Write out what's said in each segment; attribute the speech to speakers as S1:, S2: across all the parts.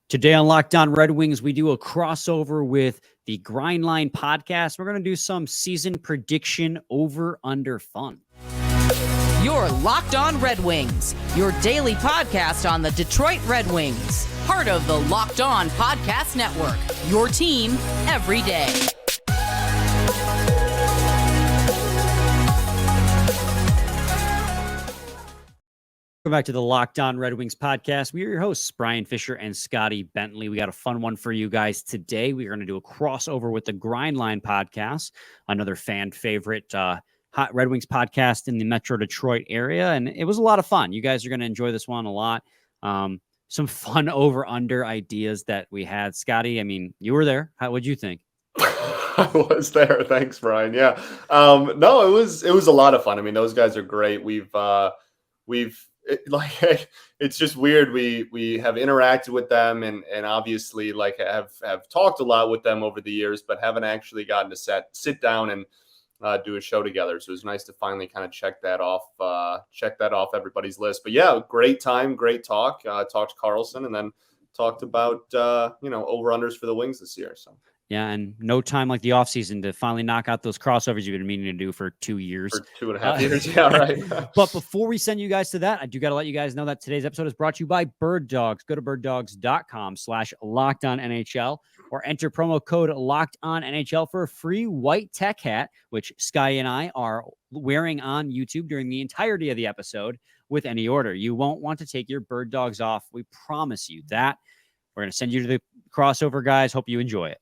S1: Today on Locked On Red Wings, we do a crossover with the Grindline podcast. We're going to do some season prediction over-under fun.
S2: You're Locked On Red Wings, your daily podcast on the Detroit Red Wings. Part of the Locked On Podcast Network, your team every day.
S1: Welcome back to the Locked On Red Wings podcast. We are your hosts, Brian Fisher and Scotty Bentley. We got a fun one for you guys today. We are going to do a crossover with the Grindline podcast, another fan favorite hot Red Wings podcast in the Metro Detroit area. And it was a lot of fun. You guys are going to enjoy this one a lot. Some fun over-under ideas that we had. Scotty, I mean, you were there. What'd you think?
S3: I was there. Thanks, Brian. Yeah. No, it was a lot of fun. I mean, those guys are great. It's just weird. We have interacted with them and obviously like have talked a lot with them over the years, but haven't actually gotten to sit down and do a show together. So it was nice to finally kind of check that off everybody's list. But yeah, great time, great talk. Talked to Karlsson and then talked about over-unders for the Wings this year. So
S1: yeah, and no time like the offseason to finally knock out those crossovers you've been meaning to do for 2 years.
S3: For 2.5 years, yeah, right.
S1: But before we send you guys to that, I do got to let you guys know that today's episode is brought to you by Birddogs. Go to birddogs.com/LockedOnNHL or enter promo code LockedOnNHL for a free white tech hat, which Sky and I are wearing on YouTube during the entirety of the episode with any order. You won't want to take your Bird Dogs off. We promise you that. We're going to send you to the crossover, guys. Hope you enjoy it.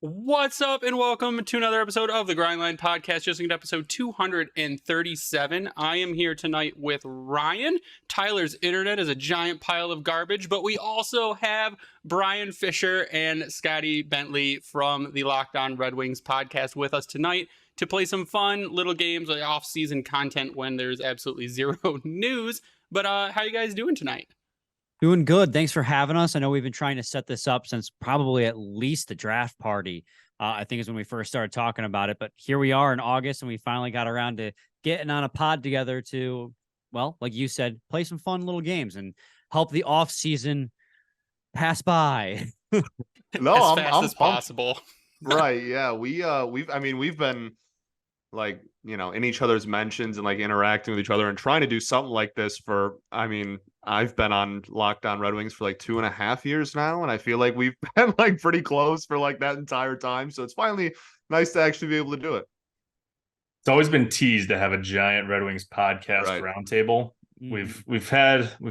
S4: What's up, and welcome to another episode of the Grindline Podcast, just in episode 237. I am here tonight with Ryan. Tyler's internet is a giant pile of garbage, but we also have Brian Fisher and Scotty Bentley from the Locked On Red Wings podcast with us tonight to play some fun little games, like off-season content when there's absolutely zero news. But how you guys doing tonight?
S1: Doing good. Thanks for having us. I know we've been trying to set this up since probably at least the draft party. I think is when we first started talking about it. But here we are in August, and we finally got around to getting on a pod together to, well, like you said, play some fun little games and help the off season pass by.
S4: No, as fast as possible.
S3: Right? Yeah, we've been like, in each other's mentions and like interacting with each other and trying to do something like this for, I've been on Locked On Red Wings for like 2.5 years now, and I feel like we've been like pretty close for like that entire time. So it's finally nice to actually be able to do it.
S5: It's always been teased to have a giant Red Wings podcast roundtable. We've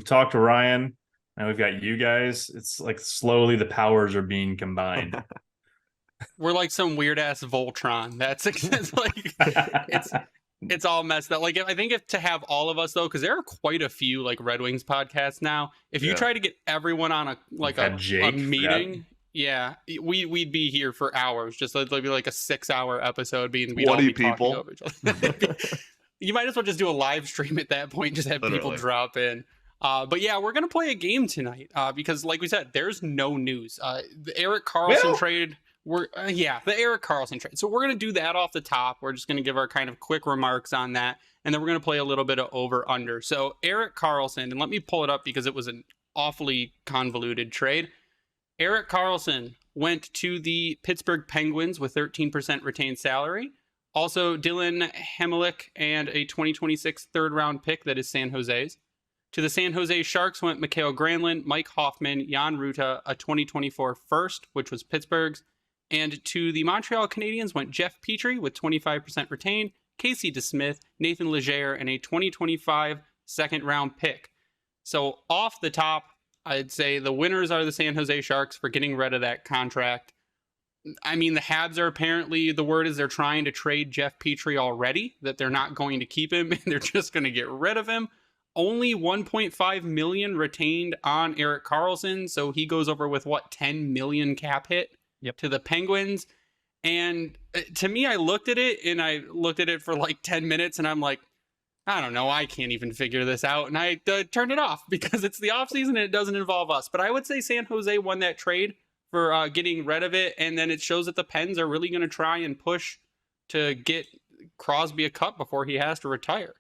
S5: talked to Ryan, and we've got you guys. It's like slowly the powers are being combined.
S4: We're like some weird ass Voltron. It's all messed up. Like, I think if to have all of us though, because there are quite a few like Red Wings podcasts now. If you try to get everyone on a meeting, we'd be here for hours. Just it'd be like a 6-hour episode. Being
S3: 20 people.
S4: Over each other. You might as well just do a live stream at that point. Just have people drop in. But yeah, we're gonna play a game tonight because, like we said, there's no news. The Erik Karlsson trade. The Erik Karlsson trade. So we're going to do that off the top. We're just going to give our kind of quick remarks on that. And then we're going to play a little bit of over-under. So Erik Karlsson, and let me pull it up because it was an awfully convoluted trade. Erik Karlsson went to the Pittsburgh Penguins with 13% retained salary. Also, Dylan Heimlich and a 2026 third-round pick that is San Jose's. To the San Jose Sharks went Mikael Granlund, Mike Hoffman, Jan Ruta, a 2024 first, which was Pittsburgh's. And to the Montreal Canadiens went Jeff Petrie with 25% retained, Casey DeSmith, Nathan Leger, and a 2025 second-round pick. So off the top, I'd say the winners are the San Jose Sharks for getting rid of that contract. I mean, the Habs are apparently, the word is they're trying to trade Jeff Petrie already, that they're not going to keep him, and they're just going to get rid of him. Only $1.5 million retained on Erik Karlsson, so he goes over with, $10 million cap hit?
S1: Yep.
S4: To the Penguins. And to me, I looked at it for like 10 minutes and I'm like, I don't know, I can't even figure this out. And I turned it off because it's the offseason and it doesn't involve us. But I would say San Jose won that trade for getting rid of it. And then it shows that the Pens are really going to try and push to get Crosby a cup before he has to retire.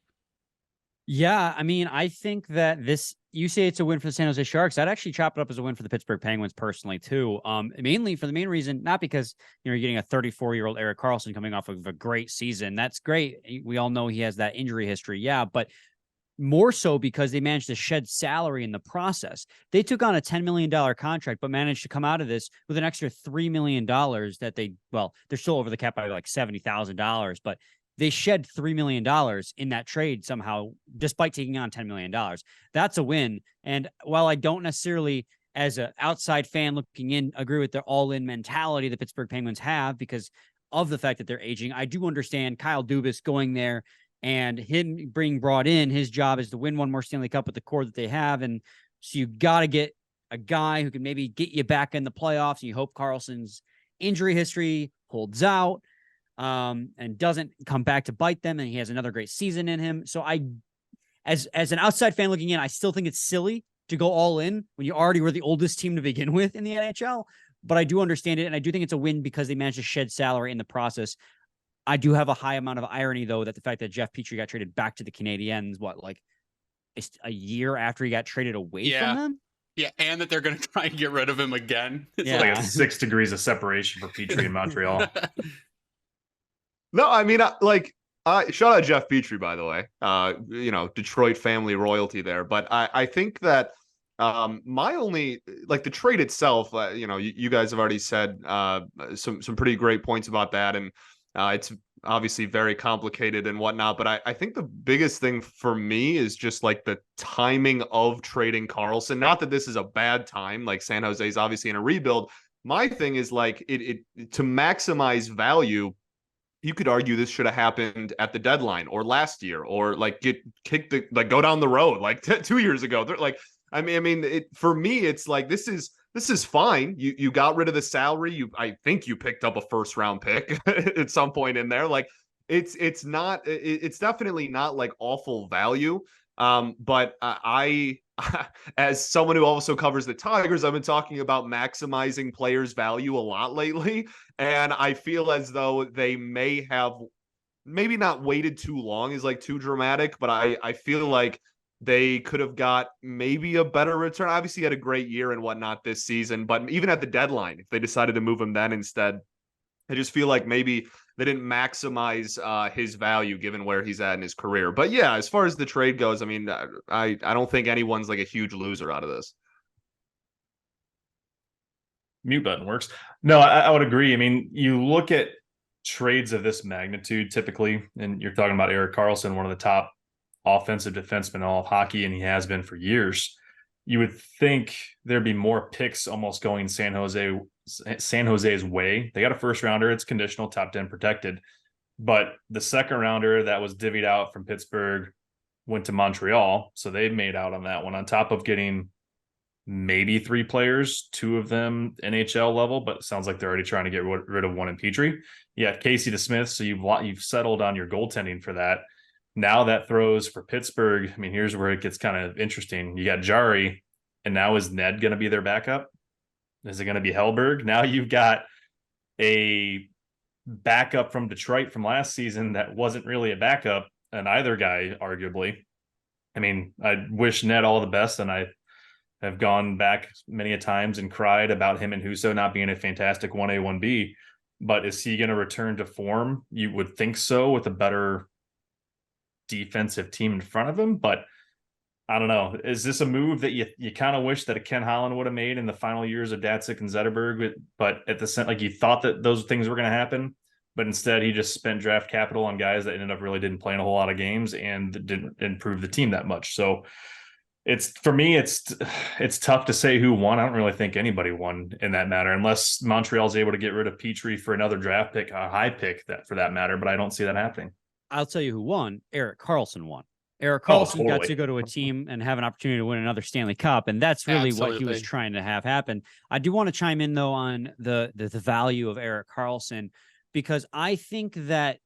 S1: Yeah, I mean, I think that you say it's a win for the San Jose Sharks. I'd actually chop it up as a win for the Pittsburgh Penguins personally too. Mainly for the main reason, not because you're getting a 34-year-old Erik Karlsson coming off of a great season. That's great. We all know he has that injury history. Yeah, but more so because they managed to shed salary in the process. They took on a $10 million contract, but managed to come out of this with an extra $3 million that they're still over the cap by like $70,000, but they shed $3 million in that trade somehow, despite taking on $10 million. That's a win. And while I don't necessarily, as an outside fan looking in, agree with the all-in mentality the Pittsburgh Penguins have because of the fact that they're aging, I do understand Kyle Dubas going there and him being brought in. His job is to win one more Stanley Cup with the core that they have. And so you got to get a guy who can maybe get you back in the playoffs. And you hope Karlsson's injury history holds out and doesn't come back to bite them. And he has another great season in him. So as an outside fan looking in, I still think it's silly to go all in when you already were the oldest team to begin with in the NHL. But I do understand it. And I do think it's a win because they managed to shed salary in the process. I do have a high amount of irony, though, that the fact that Jeff Petrie got traded back to the Canadiens, a year after he got traded away from them?
S4: Yeah, and that they're going to try and get rid of him again.
S5: It's like a 6 degrees of separation for Petrie in Montreal.
S3: No, I mean, shout out Jeff Petrie, by the way. Detroit family royalty there. But I think that my only, the trade itself, you guys have already said some pretty great points about that. And it's obviously very complicated and whatnot. But I think the biggest thing for me is just the timing of trading Karlsson. Not that this is a bad time. San Jose is obviously in a rebuild. My thing is it to maximize value. You could argue this should have happened at the deadline or last year or get kicked go down the road 2 years ago. For me, it's this is fine. You got rid of the salary. I think you picked up a first round pick at some point in there. It's definitely not awful value. But I as someone who also covers the Tigers, I've been talking about maximizing players' value a lot lately. And I feel as though they may have maybe not waited too long is too dramatic, but I feel like they could have got maybe a better return. Obviously, he had a great year and whatnot this season, but even at the deadline, if they decided to move him then instead, I just feel like maybe they didn't maximize his value given where he's at in his career. But yeah, as far as the trade goes, I mean, I don't think anyone's a huge loser out of this.
S5: Mute button works. No, I would agree. I mean, you look at trades of this magnitude typically, and you're talking about Erik Karlsson, one of the top offensive defenseman in all of hockey, and he has been for years. You would think there'd be more picks almost going San Jose's way. They got a first rounder, it's conditional, top 10 protected. But the second rounder that was divvied out from Pittsburgh went to Montreal, so they made out on that one, on top of getting maybe 3 players, 2 of them NHL level, but it sounds like they're already trying to get rid of one in Petrie. Yeah, Casey DeSmith, so you've settled on your goaltending for that. Now that throws for Pittsburgh. I mean, here's where it gets kind of interesting. You got Jari, and now is Ned going to be their backup? Is it going to be Hellberg? Now you've got a backup from Detroit from last season that wasn't really a backup, and either guy, arguably. I mean, I wish Ned all the best, and I have gone back many a times and cried about him and Husso not being a fantastic 1A, 1B. But is he going to return to form? You would think so, with a better defensive team in front of him, but I don't know. Is this a move that you kind of wish that a Ken Holland would have made in the final years of Datsuk and Zetterberg? But at the same, you thought that those things were going to happen, but instead he just spent draft capital on guys that ended up really didn't play in a whole lot of games and didn't improve the team that much. So for me, it's tough to say who won. I don't really think anybody won in that matter, unless Montreal's able to get rid of Petrie for another draft pick, a high pick that for that matter. But I don't see that happening.
S1: I'll tell you who won. Erik Karlsson won. Erik Karlsson got to go to a team and have an opportunity to win another Stanley Cup, and that's really what he was trying to have happen. I do want to chime in, though, on the value of Erik Karlsson, because I think that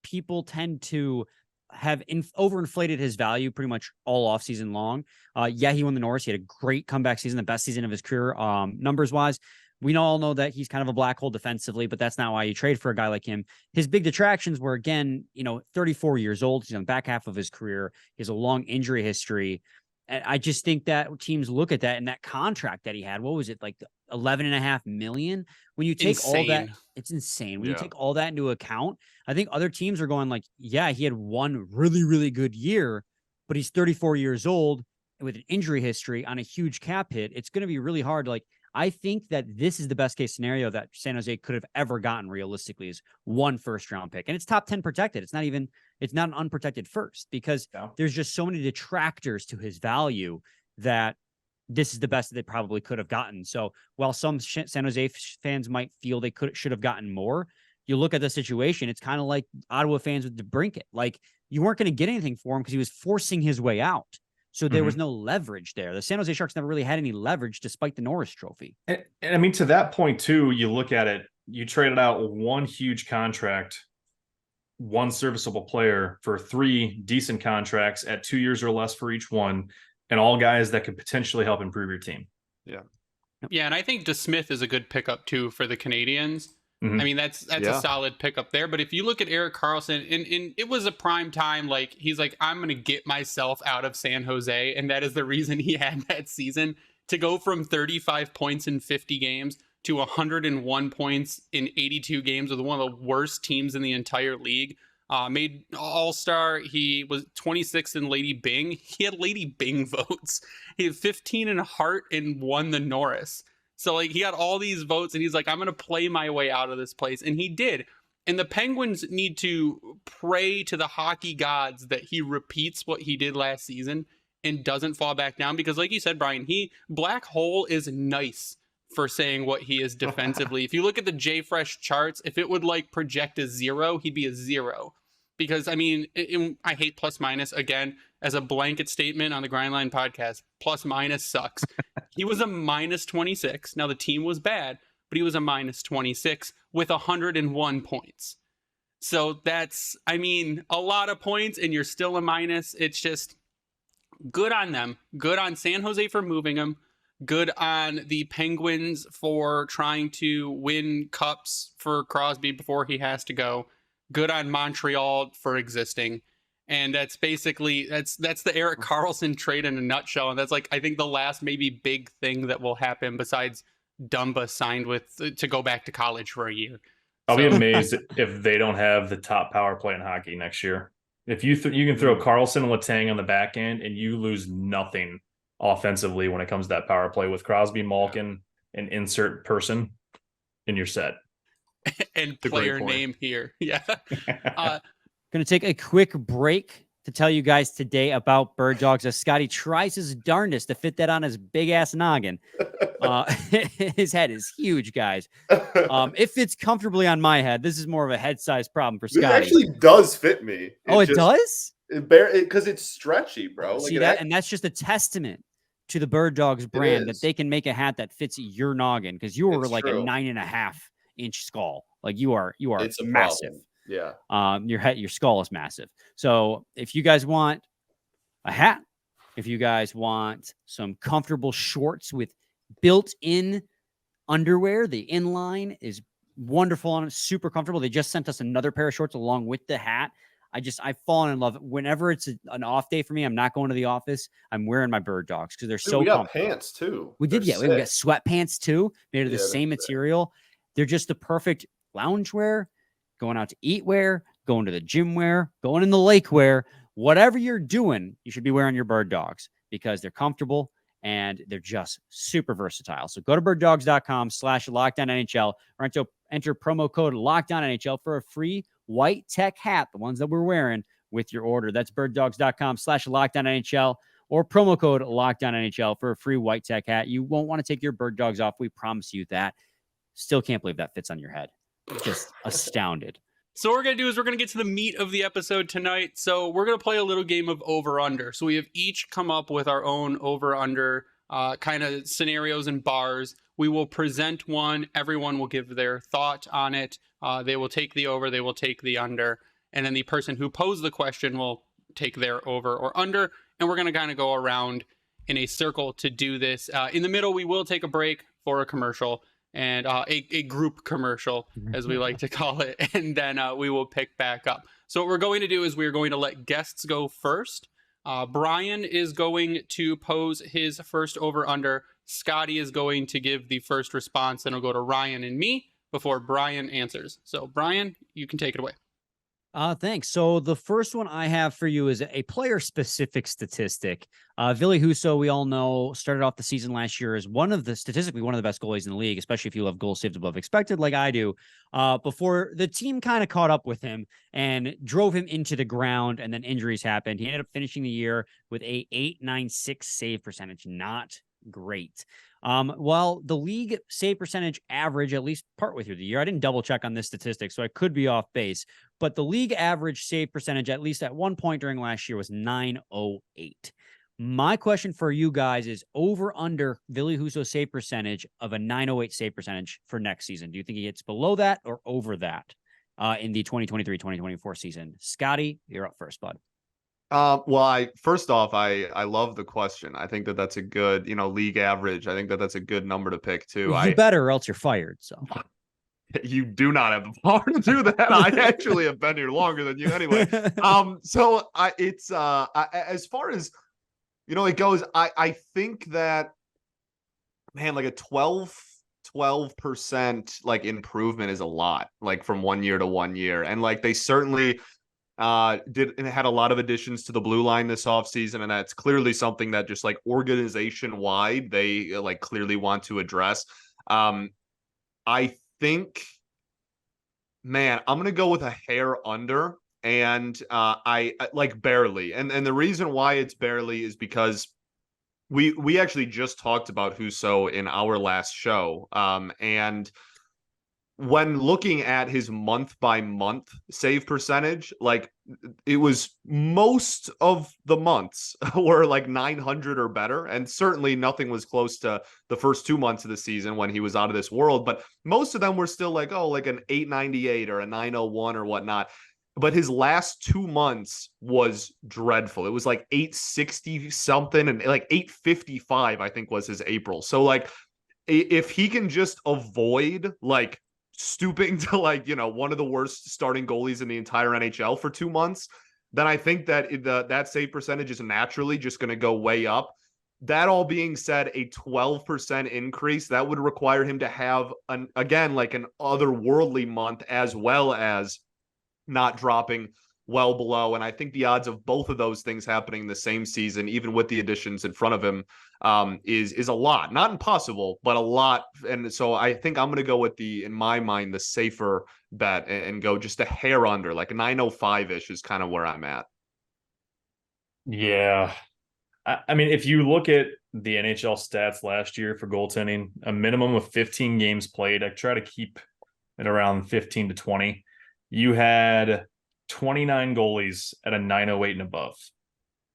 S1: people tend to have overinflated his value pretty much all offseason long. Yeah, he won the Norris. He had a great comeback season, the best season of his career, numbers-wise. We all know that he's kind of a black hole defensively, but that's not why you trade for a guy like him. His big detractions were, again, 34 years old. He's on the back half of his career. He has a long injury history. And I just think that teams look at that and that contract that he had. What was it, like $11.5 million? When you take all that, it's insane. When you take all that into account, I think other teams are going like, yeah, he had one really, really good year, but he's 34 years old with an injury history on a huge cap hit. It's going to be really hard. Like, I think that this is the best case scenario that San Jose could have ever gotten realistically, is one first-round pick. And it's top 10 protected. It's not an unprotected first, because there's just so many detractors to his value that this is the best that they probably could have gotten. So while some San Jose fans might feel they should have gotten more, you look at the situation, it's kind of like Ottawa fans with DeBrincat. Like, you weren't going to get anything for him because he was forcing his way out. So there was no leverage there. The San Jose Sharks never really had any leverage despite the Norris Trophy.
S5: And I mean, to that point too, you look at it, you traded out one huge contract, one serviceable player, for 3 decent contracts at 2 years or less for each one, and all guys that could potentially help improve your team.
S3: Yeah.
S4: Yeah, and I think DeSmith is a good pickup too for the Canadiens. I mean, that's a solid pickup there. But if you look at Erik Karlsson, and it was a prime time, like, he's like, I'm going to get myself out of San Jose. And that is the reason he had that season, to go from 35 points in 50 games to 101 points in 82 games with one of the worst teams in the entire league. Made All-Star. He was 26th in Lady Byng. He had Lady Byng votes. He had 15 in Hart and won the Norris. So, like, he got all these votes, and he's like, I'm going to play my way out of this place. And he did. And the Penguins need to pray to the hockey gods that he repeats what he did last season and doesn't fall back down. Because, like you said, Brian, black hole is nice for saying what he is defensively. If you look at the JFresh charts, if it would, like, project a 0, he'd be a 0. Because, I mean, I hate plus minus. Again, as a blanket statement on the Grindline podcast, plus minus sucks. He was a minus 26. Now, the team was bad, but he was a minus 26 with 101 points. So that's, I mean, a lot of points, and you're still a minus. It's just good on them. Good on San Jose for moving him. Good on the Penguins for trying to win cups for Crosby before he has to go. Good on Montreal for existing. And that's basically, that's the Erik Karlsson trade in a nutshell. And that's, like, I think the last maybe big thing that will happen besides Dumba signed to go back to college for a year.
S5: I'll be amazed if they don't have the top power play in hockey next year. If you can throw Karlsson and Letang on the back end and you lose nothing offensively when it comes to that power play with Crosby, Malkin, and insert person, and you're set.
S4: And player name here. Yeah.
S1: Going to take a quick break to tell you guys today about Birddogs, as Scotty tries his darndest to fit that on his big-ass noggin. His head is huge, guys. It fits comfortably on my head. This is more of a head size problem for Scotty.
S3: It actually does fit me.
S1: It does?
S3: Because it's stretchy, bro.
S1: See that? And that's just a testament to the Birddogs brand that they can make a hat that fits your noggin, because you are like a 9.5-inch skull. Like, you are
S3: it's
S1: massive.
S3: Yeah.
S1: Your skull is massive. So if you guys want a hat, if you guys want some comfortable shorts with built-in underwear, the inline is wonderful and super comfortable. They just sent us another pair of shorts along with the hat. I've fallen in love. Whenever it's an off day for me, I'm not going to the office, I'm wearing my Birddogs because they're so comfortable.
S3: We got pants too.
S1: We did, we got sweatpants too, made of the same material. They're just the perfect lounge wear, going out to eat wear, going to the gym wear, going in the lake wear. Whatever you're doing, you should be wearing your Birddogs because they're comfortable and they're just super versatile. So go to birddogs.com/LockedOnNHL or enter promo code LockedOnNHL for a free white tech hat, the ones that we're wearing, with your order. That's birddogs.com/LockedOnNHL or promo code LockedOnNHL for a free white tech hat. You won't want to take your Birddogs off. We promise you that. Still can't believe that fits on your head. Just astounded.
S4: So what we're going to do is we're going to get to the meat of the episode tonight. So we're going to play a little game of over-under. So we have each come up with our own over-under kind of scenarios and bars. We will present one. Everyone will give their thought on it. They will take the over. They will take the under. And then the person who posed the question will take their over or under. And we're going to kind of go around in a circle to do this. In the middle, we will take a break for a commercial. and a group commercial, as we like to call it, and then we will pick back up. So what we're going to do is we're going to let guests go first. Brian is going to pose his first over-under. Scotty is going to give the first response, and it'll go to Ryan and me before Brian answers. So Brian, you can take it away.
S1: Thanks. So the first one I have for you is a player-specific statistic. Ville Husso, we all know, started off the season last year as statistically one of the best goalies in the league, especially if you have goals saved above expected, like I do. Before the team kind of caught up with him and drove him into the ground, and then injuries happened. He ended up finishing the year with a .896 save percentage. Not great. Well, the league save percentage average, at least partway through the year, I didn't double check on this statistic, so I could be off base, but the league average save percentage, at least at one point during last year, was .908. My question for you guys is over under Ville Husso save percentage of a .908 save percentage for next season. Do you think he gets below that or over that in the 2023-2024 season? Scotty, you're up first, bud.
S3: Well, first off, I love the question. I think that's a good, league average. I think that's a good number to pick too.
S1: You better, or else you're fired. So
S3: you do not have the power to do that. I actually have been here longer than you anyway. So it's as far as it goes, I think that, man, like a 12% like improvement is a lot, like from 1 year to 1 year, and like they certainly had a lot of additions to the blue line this offseason, and that's clearly something that just like organization wide they like clearly want to address. I think, man, I'm gonna go with a hair under, and I like barely, and the reason why it's barely is because we actually just talked about Husso in our last show, and when looking at his month by month save percentage, like it was most of the months were like 900 or better. And certainly nothing was close to the first 2 months of the season when he was out of this world. But most of them were still like, like an 898 or a 901 or whatnot. But his last 2 months was dreadful. It was like 860 something, and like 855, I think, was his April. So like if he can just avoid like stooping to like, one of the worst starting goalies in the entire NHL for 2 months, then I think that that save percentage is naturally just going to go way up. That all being said, a 12% increase, that would require him to have an otherworldly month, as well as not dropping well below. And I think the odds of both of those things happening the same season, even with the additions in front of him, is a lot. Not impossible, but a lot. And so I think I'm going to go with in my mind, the safer bet and go just a hair under, like a 905-ish is kind of where I'm at.
S5: Yeah. I mean, if you look at the NHL stats last year for goaltending, a minimum of 15 games played, I try to keep it around 15 to 20. You had 29 goalies at a 908 and above.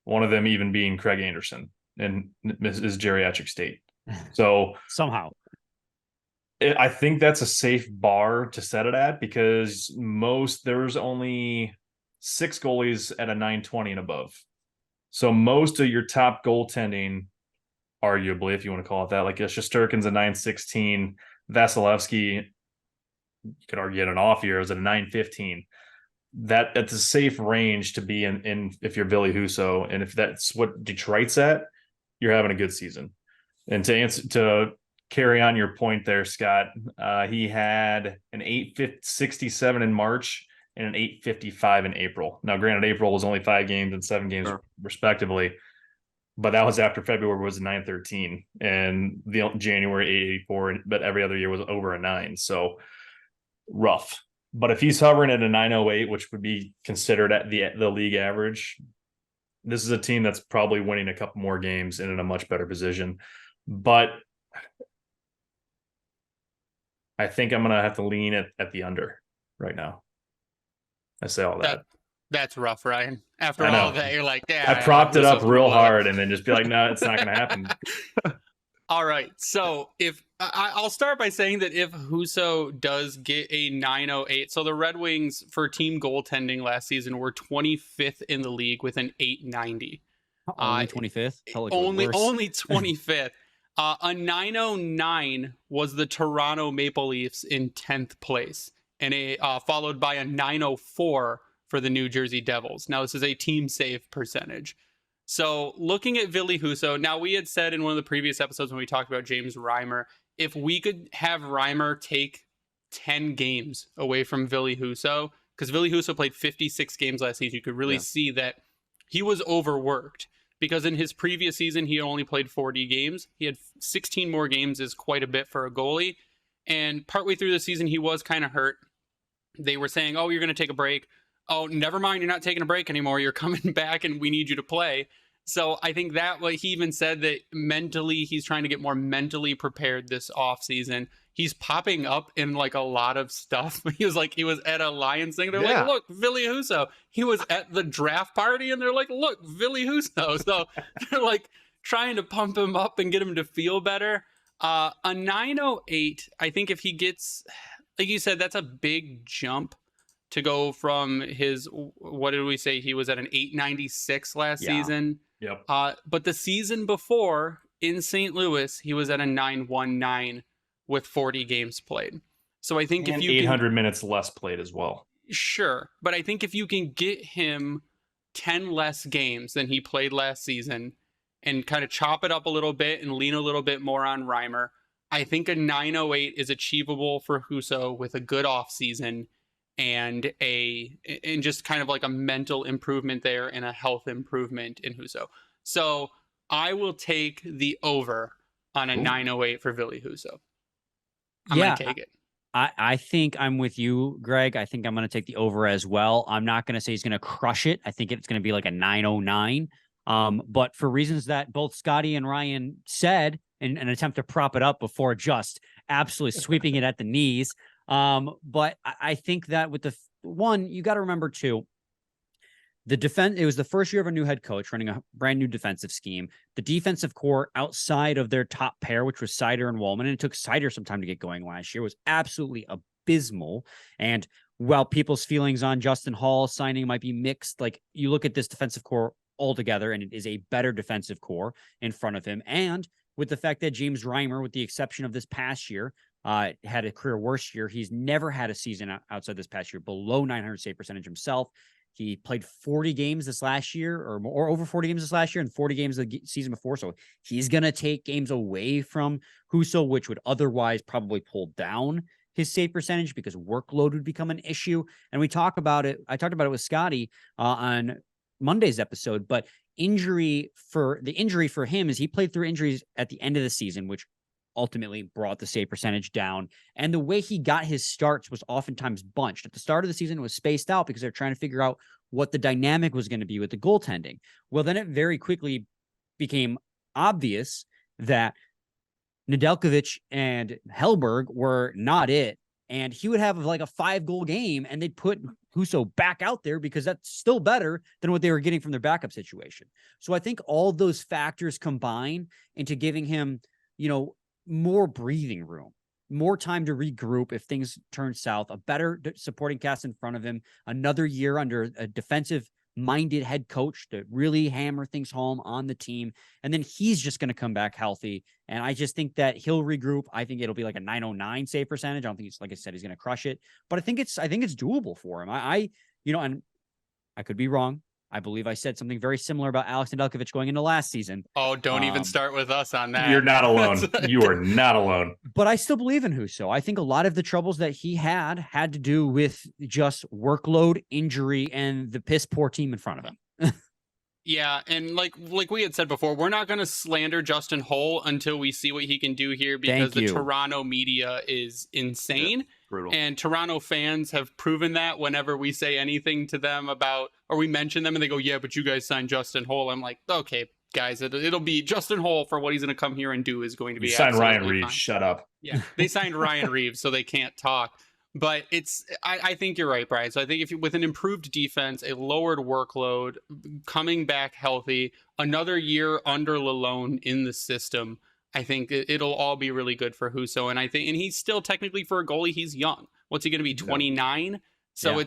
S5: One of them even being Craig Anderson in his geriatric state. So
S1: somehow,
S5: I think that's a safe bar to set it at, because there's only 6 goalies at a 920 and above. So most of your top goaltending, arguably, if you want to call it that, like Shesterkin's a 916, Vasilevsky, you could argue at an off year, is at a 915. That's a safe range to be in if you're Ville Husso, and if that's what Detroit's at, you're having a good season. And to carry on your point there, Scott, he had an 867 in March and an 855 in April. Now, granted, April was only 5 games and 7 games respectively, but that was after February was a 913 and the January 884, but every other year was over a 9. So rough. But if he's hovering at a 908, which would be considered at the league average, this is a team that's probably winning a couple more games and in a much better position. But I think I'm going to have to lean at the under right now. I say all that.
S4: That's rough, Ryan. After all of that, you're like, yeah.
S5: I propped it up real hard and then just be like, no, it's not going to happen.
S4: All right. So I'll start by saying that if Husso does get a 908, so the Red Wings for team goaltending last season were 25th in the league with an 890.
S1: Only 25th?
S4: Only 25th. A 909 was the Toronto Maple Leafs in 10th place, and followed by a 904 for the New Jersey Devils. Now, this is a team save percentage. So looking at Ville Husso, now we had said in one of the previous episodes when we talked about James Reimer, if we could have Reimer take 10 games away from Ville Husso, because Ville Husso played 56 games last season, you could really see that he was overworked. Because in his previous season, he only played 40 games. He had 16 more games, is quite a bit for a goalie. And partway through the season, he was kind of hurt. They were saying, oh, you're going to take a break. Oh, never mind, you're not taking a break anymore. You're coming back and we need you to play. So I think that, like, he even said that mentally, he's trying to get more mentally prepared this offseason. He's popping up in like a lot of stuff. He was at a Lions thing. They're like, look, Ville Husso. He was at the draft party and they're like, look, Ville Husso. So they're like trying to pump him up and get him to feel better. A 908, I think if he gets, like you said, that's a big jump to go from his, what did we say? He was at an 896 last season.
S5: Yep.
S4: But the season before in St. Louis, he was at a 919 with 40 games played. So I think if you
S5: 800 minutes less played as well.
S4: Sure. But I think if you can get him 10 less games than he played last season and kind of chop it up a little bit and lean a little bit more on Reimer, I think a 908 is achievable for Husso with a good offseason and just kind of like a mental improvement there and a health improvement in Husso. So I will take the over on a 908 for Ville Husso. I'm going to take it.
S1: I think I'm with you, Greg. I think I'm going to take the over as well. I'm not going to say he's going to crush it. I think it's going to be like a 909. But for reasons that both Scotty and Ryan said in an attempt to prop it up before just absolutely sweeping it at the knees. But I think that with the one, you got to remember too, the defense, it was the first year of a new head coach running a brand new defensive scheme. The defensive core outside of their top pair, which was Seider and Wollman, and it took Seider some time to get going last year, was absolutely abysmal. And while people's feelings on Justin Hall signing might be mixed, like you look at this defensive core altogether, and it is a better defensive core in front of him. And with the fact that James Reimer, with the exception of this past year, had a career worst year, he's never had a season outside this past year below 900 save percentage himself. He played 40 games this last year or over 40 games this last year and 40 games the season before. So he's going to take games away from Husso, which would otherwise probably pull down his save percentage because workload would become an issue. And we talk about it. I talked about it with Scotty on Monday's episode, but the injury for him is he played through injuries at the end of the season, which ultimately brought the save percentage down. And the way he got his starts was oftentimes bunched. At the start of the season, it was spaced out because they're trying to figure out what the dynamic was going to be with the goaltending. Well, then it very quickly became obvious that Nedeljkovic and Hellberg were not it. And he would have like a 5-goal game and they'd put Husso back out there because that's still better than what they were getting from their backup situation. So I think all those factors combine into giving him, more breathing room, more time to regroup if things turn south, a better supporting cast in front of him, another year under a defensive-minded head coach to really hammer things home on the team. And then he's just going to come back healthy. And I just think that he'll regroup. I think it'll be like a 909 save percentage. I don't think it's, like I said, he's going to crush it, but I think it's doable for him. And I could be wrong. I believe I said something very similar about Alex Nedeljkovic going into last season.
S4: Oh, don't even start with us on that.
S5: You're not alone. You are not alone.
S1: But I still believe in Husso. I think a lot of the troubles that he had to do with just workload, injury, and the piss poor team in front of him.
S4: Yeah, and like we had said before, we're not going to slander Justin Holl until we see what he can do here because the Toronto media is insane. Yeah, brutal. And Toronto fans have proven that whenever we say anything to them about, or we mention them and they go, yeah, but you guys signed Justin Holl. I'm like, okay, guys, it'll be Justin Holl for what he's going to come here and do is going to be
S5: signed Ryan Reeves. Fine. Shut up.
S4: Yeah, they signed Ryan Reeves, so they can't talk. But I think you're right, Brian. So I think if you, with an improved defense, a lowered workload, coming back healthy, another year under Lalonde in the system, I think it'll all be really good for Husso. And he's still technically, for a goalie, he's young. What's he going to be, 29? So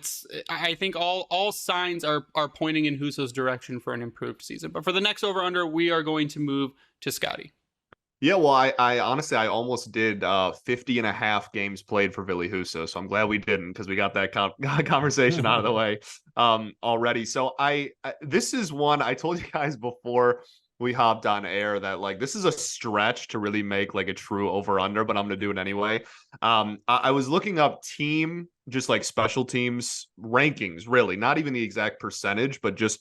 S4: I think all signs are pointing in Husso's direction for an improved season. But for the next over-under, we are going to move to Scotty.
S3: Yeah, well, I honestly, I almost did 50 and a half games played for Billy Huso. So I'm glad we didn't, because we got that conversation out of the way already. So this is one I told you guys before we hopped on air that like this is a stretch to really make like a true over under, but I'm gonna do it anyway. I was looking up team, just like special teams rankings, really, not even the exact percentage, but just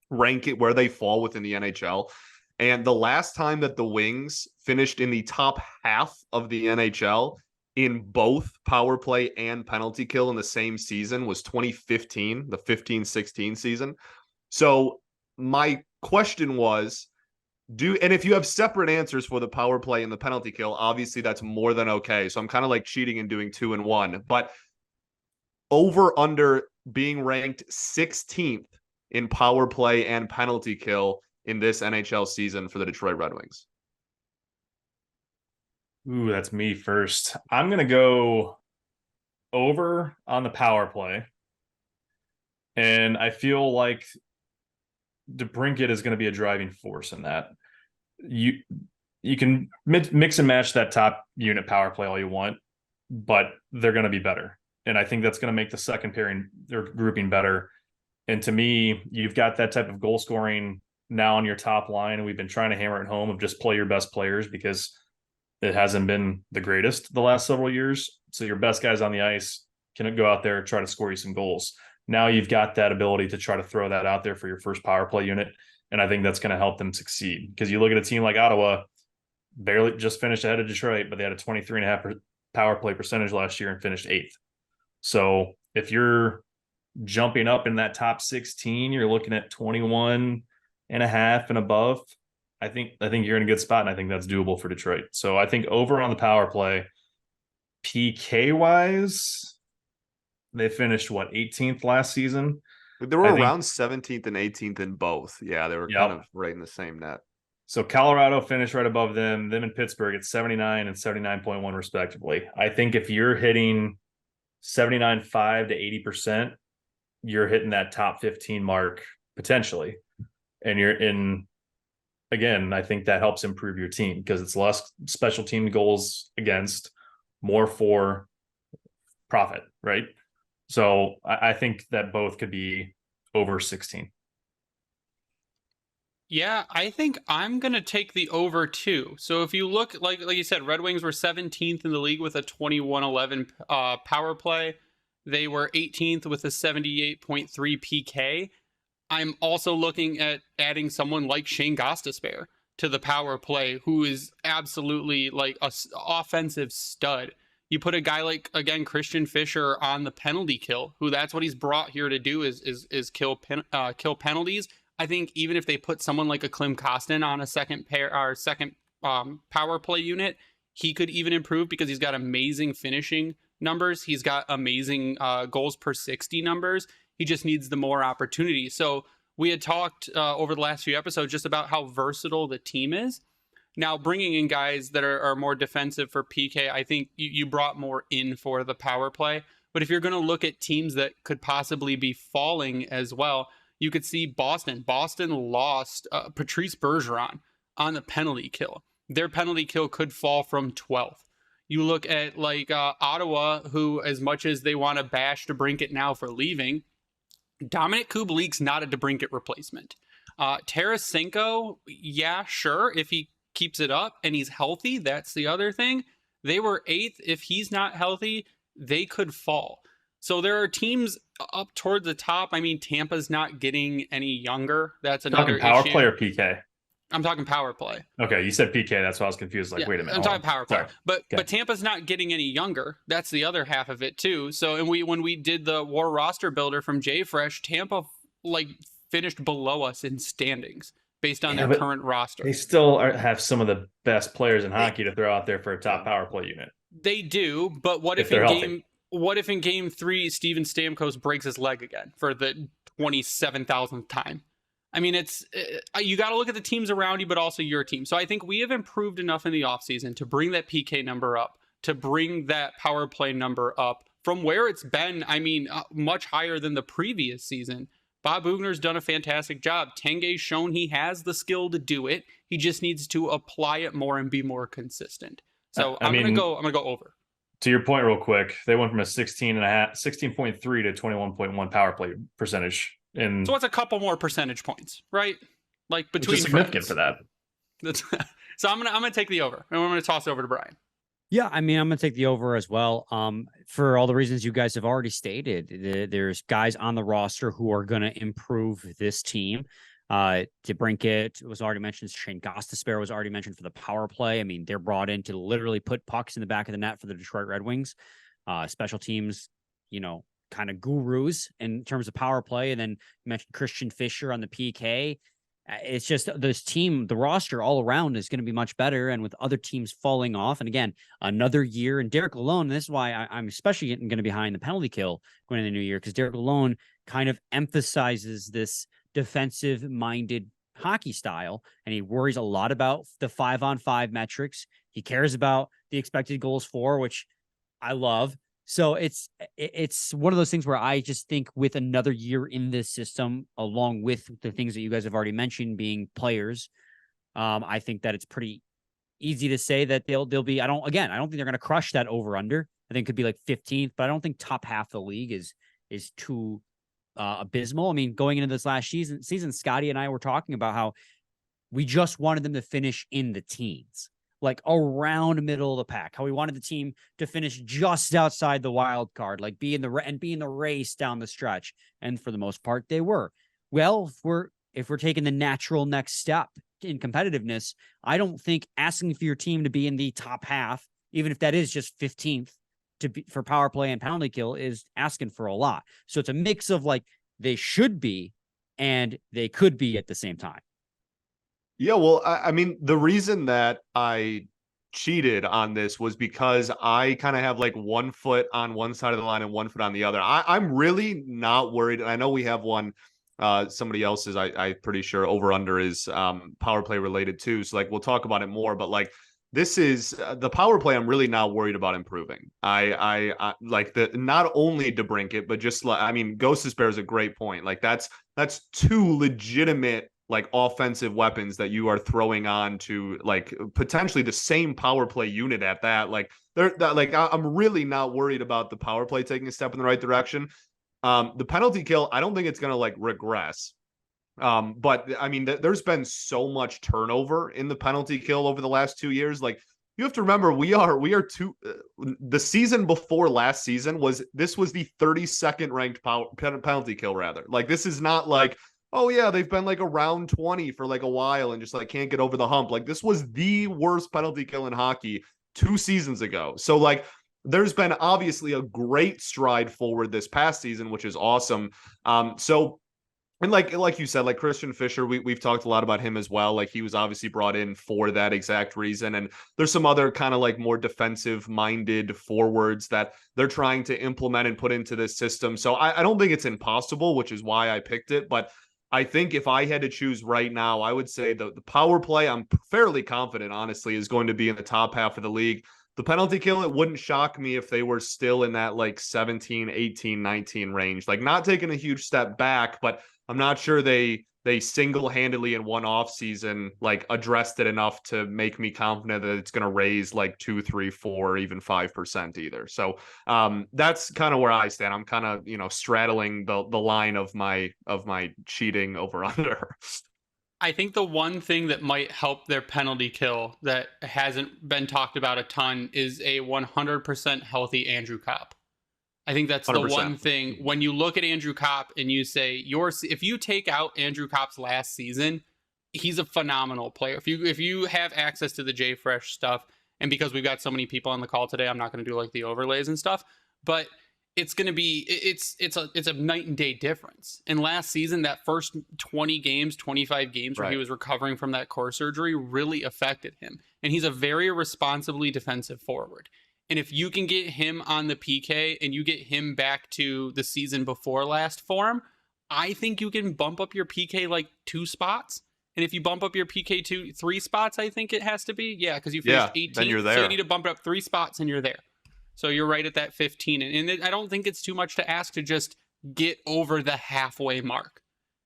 S3: rank it where they fall within the NHL. And the last time that the Wings finished in the top half of the NHL in both power play and penalty kill in the same season was 2015, the 15-16 season. So my question was, and if you have separate answers for the power play and the penalty kill, obviously that's more than okay. So I'm kind of like cheating and doing 2 and 1, but over under being ranked 16th in power play and penalty kill in this NHL season for the Detroit Red Wings.
S5: Ooh, that's me first. I'm going to go over on the power play. And I feel like DeBrincat is going to be a driving force in that. You can mix and match that top unit power play all you want, but they're going to be better. And I think that's going to make the second pairing or grouping better. And to me, you've got that type of goal scoring now on your top line, and we've been trying to hammer it home of just play your best players because it hasn't been the greatest the last several years. So your best guys on the ice can go out there and try to score you some goals. Now you've got that ability to try to throw that out there for your first power play unit, and I think that's going to help them succeed. Because you look at a team like Ottawa, barely just finished ahead of Detroit, but they had a 23.5% power play percentage last year and finished 8th. So if you're jumping up in that top 16, you're looking at 21 and a half and above. I think you're in a good spot, and I think that's doable for Detroit. So I think over on the power play, PK wise, they finished 18th last season.
S3: They were around 17th and 18th in both. Yeah, they were kind of right in the same net.
S5: So Colorado finished right above them and Pittsburgh at 79 and 79.1 respectively. I think if you're hitting 79.5 to 80%, you're hitting that top 15 mark potentially. And you're in, again, I think that helps improve your team because it's less special team goals against, more for profit, right? So I think that both could be over 16.
S4: Yeah, I think I'm going to take the over too. So if you look, like you said, Red Wings were 17th in the league with a 21-11 power play. They were 18th with a 78.3 PK. I'm also looking at adding someone like Shane Gostisbehere to the power play, who is absolutely like an offensive stud. You put a guy like, again, Christian Fischer on the penalty kill, who that's what he's brought here to do is kill penalties. I think even if they put someone like a Klim Kostin on a second power play unit, he could even improve because he's got amazing finishing numbers. He's got amazing goals per 60 numbers. He just needs the more opportunity. So we had talked over the last few episodes just about how versatile the team is. Now, bringing in guys that are more defensive for PK, I think you brought more in for the power play. But if you're going to look at teams that could possibly be falling as well, you could see Boston. Boston lost Patrice Bergeron on the penalty kill. Their penalty kill could fall from 12th. You look at like Ottawa, who, as much as they want to bash DeBrincat now for leaving, Dominic Kubelik's not a DeBrincat replacement. Tarasenko, yeah, sure, if he keeps it up and he's healthy, that's the other thing. They were 8th. If he's not healthy, they could fall. So there are teams up toward the top. I mean, Tampa's not getting any younger. That's another
S5: power
S4: issue.
S5: Play or PK?
S4: I'm talking power play.
S5: Okay, you said PK. That's why I was confused. Like, yeah, wait a minute.
S4: I'm talking power play.
S5: Sorry.
S4: But Tampa's not getting any younger. That's the other half of it too. So, and when we did the War roster builder from JFresh, Tampa like finished below us in standings based on their current roster.
S5: They still have some of the best players in hockey to throw out there for a top power play unit.
S4: They do, but what if in game 3 Steven Stamkos breaks his leg again for the 27,000th time? I mean, it's you got to look at the teams around you, but also your team. So I think we have improved enough in the offseason to bring that PK number up, to bring that power play number up from where it's been. I mean, much higher than the previous season. Bob Bugner's done a fantastic job. Tenge's shown he has the skill to do it. He just needs to apply it more and be more consistent. So I'm gonna go over.
S5: To your point, real quick, they went from a 16.3 to 21.1 power play percentage.
S4: So it's a couple more percentage points, right? Like between
S5: significant for that.
S4: So I'm gonna take the over, and I'm gonna toss it over to Brian.
S1: Yeah, I mean, I'm going to take the over as well. For all the reasons you guys have already stated, there's guys on the roster who are going to improve this team. DeBrincat was already mentioned. Shane Gostisbehere was already mentioned for the power play. I mean, they're brought in to literally put pucks in the back of the net for the Detroit Red Wings. Special teams, kind of gurus in terms of power play. And then you mentioned Christian Fischer on the PK. It's just this team, the roster all around is going to be much better. And with other teams falling off, and again, another year, and Derek Lalonde, this is why I'm especially going to be behind the penalty kill going into the new year, because Derek Lalonde kind of emphasizes this defensive-minded hockey style, and he worries a lot about the 5-on-5 metrics. He cares about the expected goals for, which I love. So it's one of those things where I just think with another year in this system, along with the things that you guys have already mentioned being players, I think that it's pretty easy to say that they'll be. I don't think they're going to crush that over under. I think it could be like 15th, but I don't think top half of the league is too abysmal. I mean, going into this last season, Scotty and I were talking about how we just wanted them to finish in the teens, like around middle of the pack, how we wanted the team to finish just outside the wild card, like be in the race down the stretch. And for the most part, they were. Well, if we're taking the natural next step in competitiveness, I don't think asking for your team to be in the top half, even if that is just 15th for power play and penalty kill, is asking for a lot. So it's a mix of like they should be and they could be at the same time.
S3: Yeah, well, I mean, the reason that I cheated on this was because I kind of have like 1 foot on one side of the line and 1 foot on the other. I'm really not worried. I know we have one, somebody else's, I'm pretty sure over under is power play related too. So like, we'll talk about it more, but like, this is the power play. I'm really not worried about improving. I like not only DeBrincat, but just like, I mean, Gostisbehere is a great point. Like that's 2 legitimate like offensive weapons that you are throwing on to like potentially the same power play unit at that. Like I'm really not worried about the power play taking a step in the right direction. The penalty kill, I don't think it's going to like regress. But I mean, there's been so much turnover in the penalty kill over the last 2 years. Like you have to remember, we are the season before last season was the 32nd ranked penalty kill rather. Like this is not like, oh yeah, they've been like around 20 for like a while and just like can't get over the hump. Like this was the worst penalty kill in hockey 2 seasons ago. So like there's been obviously a great stride forward this past season, which is awesome. And like you said, like Christian Fischer, we've talked a lot about him as well. Like he was obviously brought in for that exact reason. And there's some other kind of like more defensive minded forwards that they're trying to implement and put into this system. So I don't think it's impossible, which is why I picked it. But I think if I had to choose right now, I would say the power play, I'm fairly confident, honestly, is going to be in the top half of the league. The penalty kill, it wouldn't shock me if they were still in that like 17, 18, 19 range. Like not taking a huge step back, but I'm not sure they single-handedly in one off season like addressed it enough to make me confident that it's going to raise like 2, 3, 4, even 5% either. So that's kind of where I stand. I'm kind of straddling the line of my cheating over under.
S4: I think the one thing that might help their penalty kill that hasn't been talked about a ton is a 100% healthy Andrew Kopp. I think that's 100%. The one thing when you look at Andrew Kopp and you say if you take out Andrew Kopp's last season, he's a phenomenal player. If you have access to the JFresh stuff, and because we've got so many people on the call today, I'm not going to do like the overlays and stuff, but it's going to be it's a night and day difference. And last season, that first 20 games, 25 games where he was recovering from that core surgery really affected him. And he's a very responsibly defensive forward. And if you can get him on the PK and you get him back to the season before last form, I think you can bump up your PK like 2 spots. And if you bump up your PK 3 spots, I think it has to be. Yeah, because you finished 18th.
S3: Then you're there.
S4: So you need to bump it up 3 spots and you're there. So you're right at that 15. And I don't think it's too much to ask to just get over the halfway mark.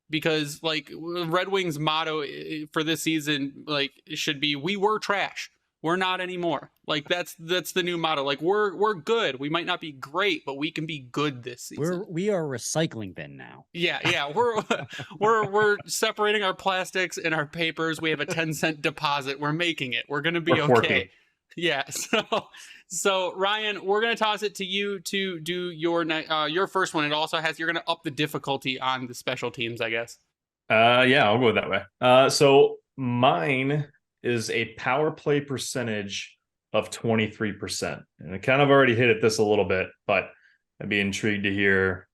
S4: because like Red Wings motto for this season, like it should be, we were trash. We're not anymore. Like that's the new motto. Like we're good. We might not be great, but we can be good this season.
S1: We are a recycling bin now.
S4: Yeah. We're separating our plastics and our papers. We have a 10-cent deposit. We're making it. We're gonna be okay. Yeah. So Ryan, we're gonna toss it to you to do your first one. It also has, you're gonna up the difficulty on the special teams, I guess.
S5: Yeah, I'll go that way. So mine is a power play percentage of 23%. And I kind of already hit at this a little bit, but I'd be intrigued to hear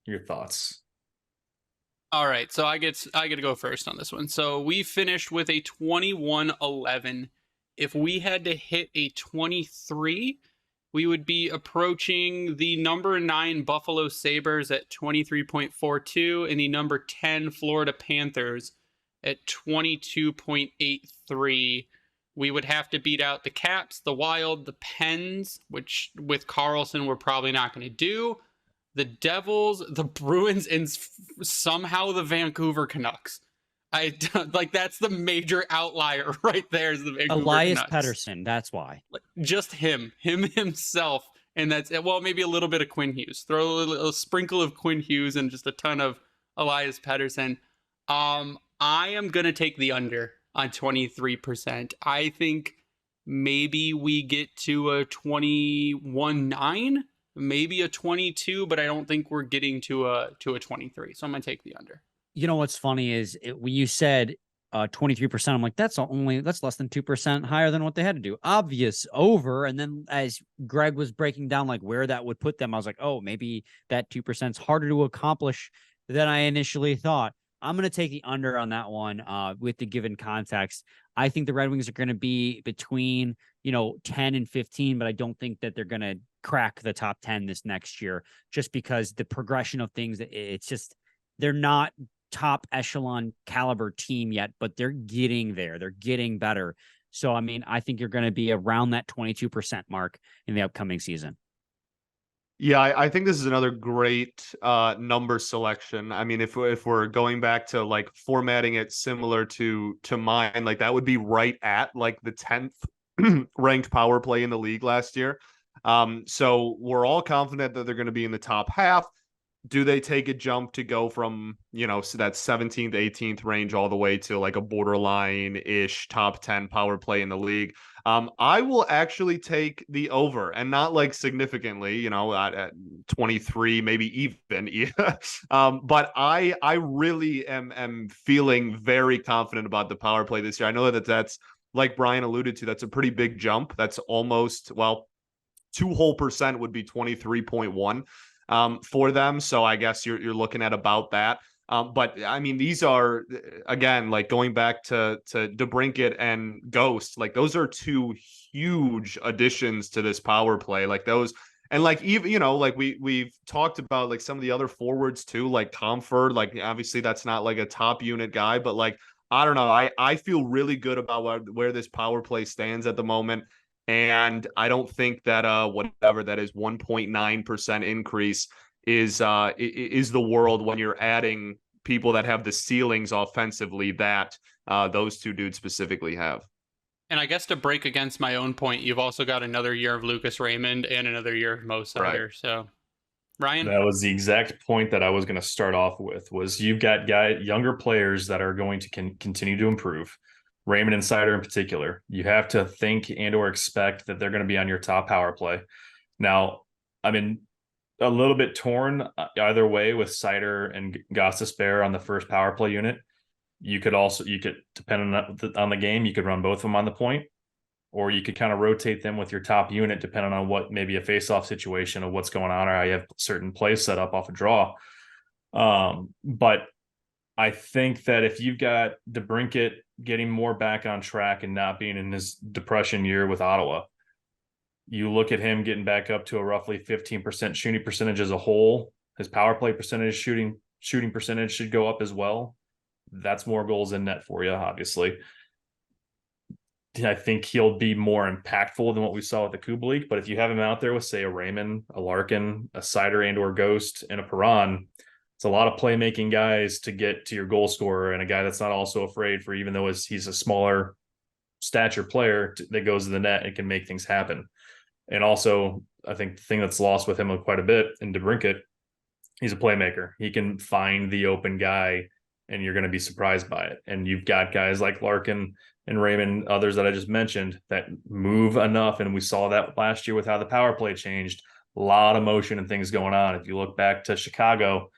S5: your thoughts.
S4: All right, so I get to go first on this one. So we finished with a 21-11. If we had to hit a 23, we would be approaching the number 9 Buffalo Sabres at 23.42 and the number 10 Florida Panthers at 22.83. We would have to beat out the Caps, the Wild, the Pens, which with Karlsson we're probably not going to do, the Devils, the Bruins, and somehow the Vancouver Canucks. Like that's the major outlier right there, is the Vancouver
S1: Elias
S4: Canucks.
S1: Pettersson, that's why.
S4: Just him himself, and that's, well, maybe a little bit of Quinn Hughes. Throw a sprinkle of Quinn Hughes and just a ton of Elias Pettersson. I am going to take the under on 23%. I think maybe we get to a 21-9, maybe a 22, but I don't think we're getting to a 23. So I'm going to take the under.
S1: You know what's funny is when you said 23%, I'm like, that's less than 2% higher than what they had to do. Obvious over. And then as Greg was breaking down like where that would put them, I was like, oh, maybe that 2% is harder to accomplish than I initially thought. I'm going to take the under on that one with the given context. I think the Red Wings are going to be between, 10 and 15, but I don't think that they're going to crack the top 10 this next year, just because the progression of things, it's just, they're not top echelon caliber team yet, but they're getting there. They're getting better. So, I mean, I think you're going to be around that 22% mark in the upcoming season.
S3: Yeah, I think this is another great number selection. I mean, if we're going back to like formatting it similar to mine, like that would be right at like the 10th ranked power play in the league last year. So we're all confident that they're going to be in the top half. Do they take a jump to go from, so that 17th, 18th range all the way to like a borderline-ish top 10 power play in the league? I will actually take the over, and not like significantly, at 23, maybe even. But I really am feeling very confident about the power play this year. I know that's, like Brian alluded to, that's a pretty big jump. That's almost, 2% would be 23.1. For them. So I guess you're looking at about that. But I mean, these are, again, like going back to DeBrincat and Ghost, like those are two huge additions to this power play. Like those, and like even, like we've talked about like some of the other forwards too, like Comfort, like obviously that's not like a top unit guy, but like, I don't know. I feel really good about where this power play stands at the moment. And I don't think that whatever that is 1.9% increase is the world when you're adding people that have the ceilings offensively that those two dudes specifically have.
S4: And I guess to break against my own point, you've also got another year of Lucas Raymond and another year of Mo Seider. Right. So, Ryan?
S5: That was the exact point that I was going to start off with, was you've got younger players that are going to continue to improve. Raymond and Seider in particular, you have to think and or expect that they're going to be on your top power play. Now, I mean, a little bit torn either way with Seider and Gostisbehere on the first power play unit. You could depending on the game, you could run both of them on the point, or you could kind of rotate them with your top unit depending on what, maybe a face-off situation of what's going on, or how you have certain plays set up off a draw. But I think that if you've got DeBrincat getting more back on track and not being in his depression year with Ottawa, you look at him getting back up to a roughly 15% shooting percentage as a whole. His power play percentage, shooting percentage should go up as well. That's more goals in net for you, obviously. I think he'll be more impactful than what we saw with the Kubalik. But if you have him out there with, say, a Raymond, a Larkin, a Seider and or Ghost, and a Perron, It's a lot of playmaking guys to get to your goal scorer, and a guy that's not also afraid for, even though he's a smaller stature player that goes to the net and can make things happen. And also, I think the thing that's lost with him quite a bit in DeBrincat, he's a playmaker. He can find the open guy, and you're going to be surprised by it. And you've got guys like Larkin and Raymond, others that I just mentioned, that move enough. And we saw that last year with how the power play changed. A lot of motion and things going on. If you look back to Chicago,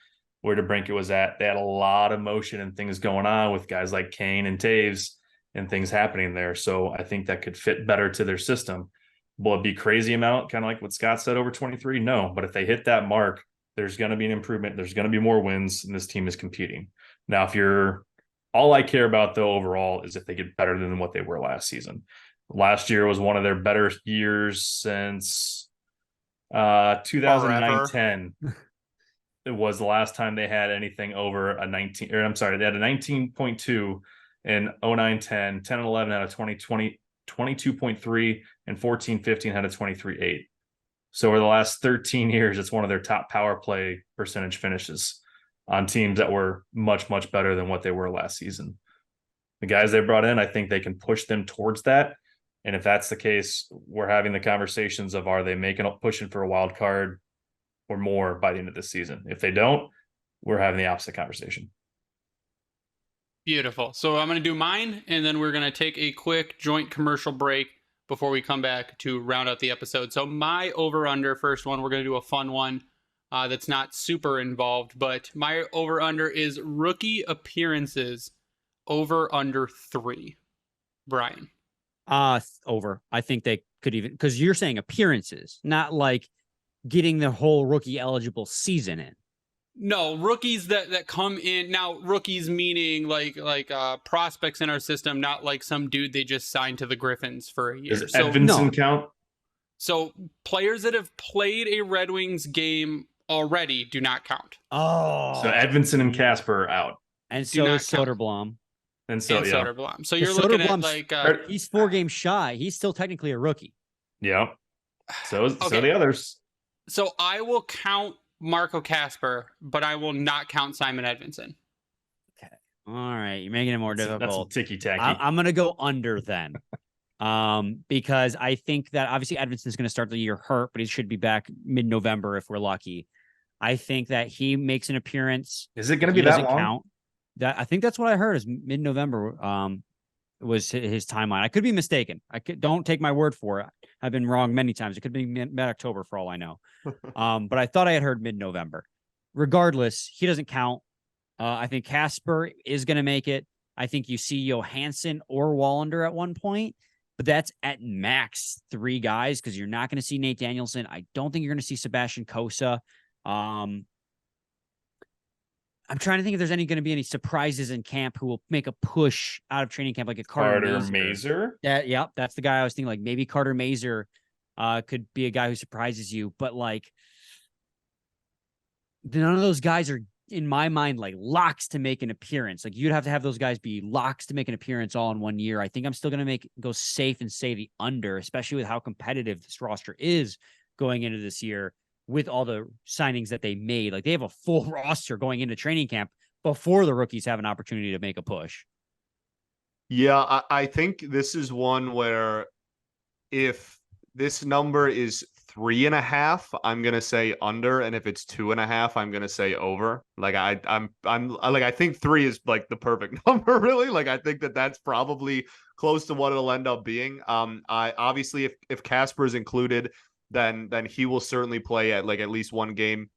S5: where DeBrincat was at, they had a lot of motion and things going on with guys like Kane and Taves and things happening there. So I think that could fit better to their system. Will it be crazy amount, kind of like what Scott said, over 23? No, but if they hit that mark, there's going to be an improvement. There's going to be more wins, and this team is competing. Now, all I care about, though, overall, is if they get better than what they were last season. Last year was one of their better years since 2009-10. It was the last time they had anything over a 19, or I'm sorry, they had a 19.2 in 09-10, 10-11 had a 22.3, and 14-15 had a 23.8. So over the last 13 years, it's one of their top power play percentage finishes on teams that were much, much better than what they were last season. The guys they brought in, I think they can push them towards that. And if that's the case, we're having the conversations of, are they pushing for a wild card or more by the end of this season? If they don't, we're having the opposite conversation.
S4: Beautiful. So I'm going to do mine, and then we're going to take a quick joint commercial break before we come back to round out the episode. So my over-under, first one, we're going to do a fun one that's not super involved, but my over-under is rookie appearances over under 3. Brian.
S1: Over. I think they could even, because you're saying appearances, not like getting the whole rookie eligible season in.
S4: No, rookies that come in. Now, rookies meaning like prospects in our system, not like some dude they just signed to the Griffins for a year.
S5: Does Edvinson count?
S4: So players that have played a Red Wings game already do not count.
S1: Oh.
S5: So Edvinson and Casper are out.
S1: And so is Soderblom.
S5: And
S4: Soderblom. So you're looking at like...
S1: he's 4 games shy. He's still technically a rookie.
S5: Yeah. So the others.
S4: So I will count Marco Casper, but I will not count Simon Edvinson.
S1: Okay. All right. You're making it more difficult.
S5: That's ticky-tacky.
S1: I'm going to go under then. Because I think that obviously Edvinson's going to start the year hurt, but he should be back mid-November if we're lucky. I think that he makes an appearance.
S5: Is it going to be that long?
S1: Count. I think that's what I heard is mid-November was his timeline. I could be mistaken. Don't take my word for it. I've been wrong many times. It could be mid-October for all I know. But I thought I had heard mid-November. Regardless, he doesn't count. I think Casper is going to make it. I think you see Johansson or Wallander at one point, but that's at max 3 guys because you're not going to see Nate Danielson. I don't think you're going to see Sebastian Kosa. I'm trying to think if there's going to be any surprises in camp who will make a push out of training camp, like a Carter
S5: Mazer.
S1: Yeah, that's the guy I was thinking. Like maybe Carter Mazer could be a guy who surprises you, but like none of those guys are, in my mind, like locks to make an appearance. Like you'd have to have those guys be locks to make an appearance all in one year. I think I'm still going to go safe and say the under, especially with how competitive this roster is going into this year. With all the signings that they made, like they have a full roster going into training camp before the rookies have an opportunity to make a push.
S3: Yeah, I think this is one where if this number is 3.5, I'm gonna say under, and if it's 2.5, I'm gonna say over. Like I'm like I think 3 is like the perfect number, really. Like I think that's probably close to what it'll end up being. I obviously if Casper is included, then he will certainly play at least one game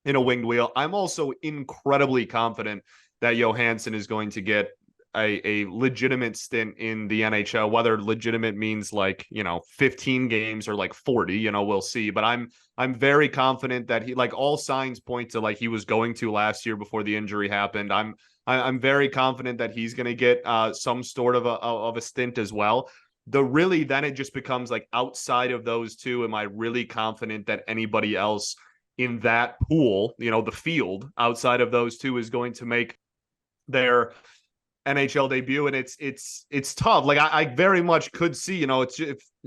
S3: in a winged wheel. I'm also incredibly confident that Johansson is going to get a legitimate stint in the NHL, whether legitimate means 15 games or 40, we'll see. But I'm very confident that he, all signs point to he was going to last year before the injury happened. I'm very confident that he's going to get some sort of a stint as well. Then it just becomes outside of those two, am I really confident that anybody else in that pool, the field outside of those two is going to make their NHL debut, and it's tough. Like I very much could see, you know, it's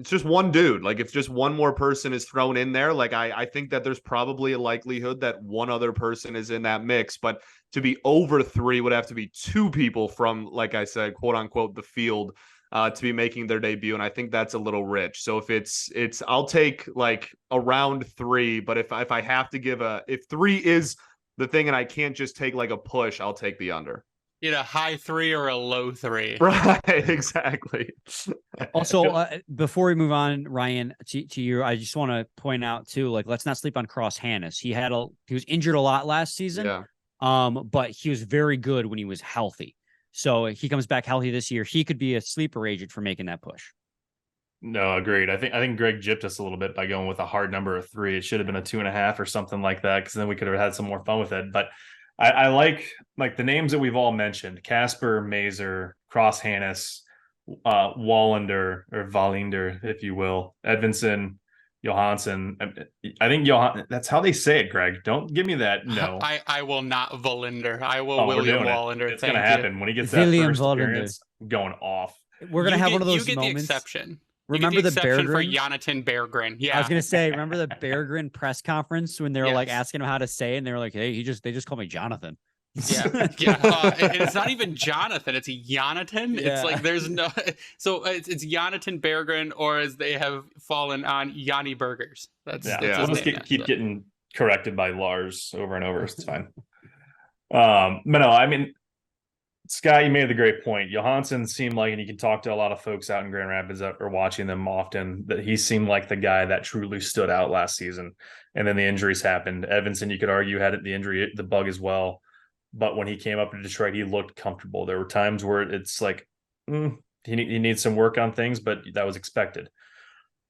S3: just one dude. Like if just one more person is thrown in there, like I think that there's probably a likelihood that one other person is in that mix. But to be over 3 would have to be 2 people from, like I said, quote unquote, the field to be making their debut, and I think that's a little rich. So if it's I'll take like around 3, but if I have to give if 3 is the thing and I can't just take like a push, I'll take the under.
S4: A high 3 or a low 3.
S3: Right, exactly.
S1: Also, before we move on, Ryan, to you, I just want to point out too, like, let's not sleep on Cross Hannes. He was injured a lot last season, but he was very good when he was healthy. So he comes back healthy this year. He could be a sleeper agent for making that push.
S5: No, agreed. I think Greg gypped us a little bit by going with a hard number of 3. It should have been a 2.5 or something like that, because then we could have had some more fun with it. But I like the names that we've all mentioned: Casper, Mazur, Cross Hannes, Wallander or Wallinder, if you will, Edvinsson, Johansson. I think that's how they say it, Greg. Don't give me that. No,
S4: I will not Wallinder. I will William Wallander.
S5: It's going to happen when he gets that first appearance. Going off.
S1: We're going to have one of those moments.
S4: You get the exception.
S1: Remember the
S4: exception
S1: Berggren?
S4: for Jonathan Berggren? Yeah,
S1: I was gonna say, remember the Berggren press conference when they were like asking him how to say, and they were like, "Hey, they just call me Jonathan."
S4: Yeah. And it's not even Jonathan; it's Jonathan. Yeah. It's like there's no. So it's Jonathan Berggren, or as they have fallen on, Yanni Burgers. That's
S5: We'll just keep getting corrected by Lars over and over. It's fine. But no, I mean, Scott, you made the great point. Johansson seemed like, and you can talk to a lot of folks out in Grand Rapids that are watching them often, that he seemed like the guy that truly stood out last season. And then the injuries happened. Edvinsson, you could argue, had the injury, the bug as well. But when he came up to Detroit, he looked comfortable. There were times where it's like, he needs some work on things, but that was expected.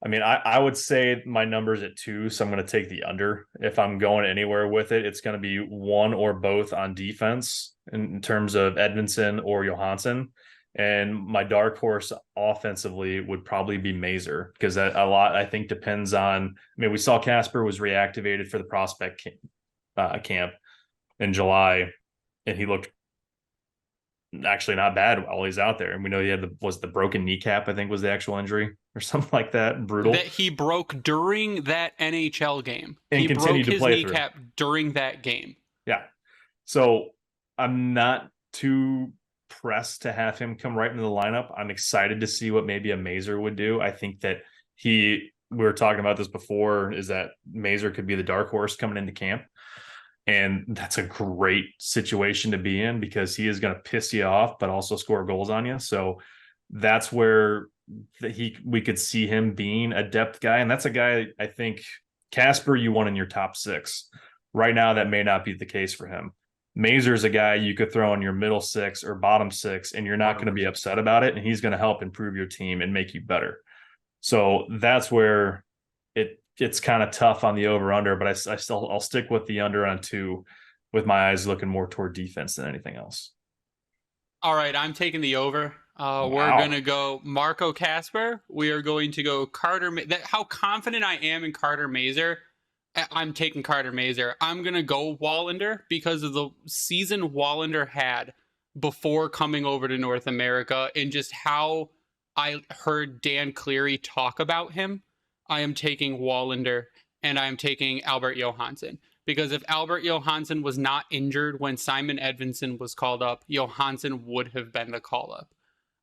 S5: I mean, I would say my number's at 2, so I'm going to take the under. If I'm going anywhere with it, it's going to be one or both on defense in terms of Edvinsson or Johansson. And my dark horse offensively would probably be Mazur, because that a lot, I think, depends on. I mean, we saw Casper was reactivated for the prospect camp in July, and he looked actually not bad while he's out there. And we know he had the broken kneecap, I think was the actual injury or something like that. Brutal.
S4: That he broke during that NHL game.
S5: And
S4: he
S5: continued
S4: broke
S5: to play
S4: his kneecap during that game.
S5: Yeah. So I'm not too pressed to have him come right into the lineup. I'm excited to see what maybe a Mazur would do. I think that we were talking about this before, is that Mazur could be the dark horse coming into camp. And that's a great situation to be in, because he is going to piss you off, but also score goals on you. So that's where we could see him being a depth guy. And that's a guy, I think, Casper, you want in your top 6. Right now, that may not be the case for him. Mazur's a guy you could throw in your middle 6 or bottom 6, and you're not going to be upset about it. And he's going to help improve your team and make you better. So that's where it's kind of tough on the over-under, but I'll stick with the under on 2, with my eyes looking more toward defense than anything else.
S4: All right, I'm taking the over. We're going to go Marco Casper. We are going to go Carter. How confident I am in Carter Mazur, I'm taking Carter Mazur. I'm going to go Wallander because of the season Wallander had before coming over to North America, and just how I heard Dan Cleary talk about him. I am taking Wallander, and I am taking Albert Johansson, because if Albert Johansson was not injured when Simon Edvinsson was called up, Johansson would have been the call up.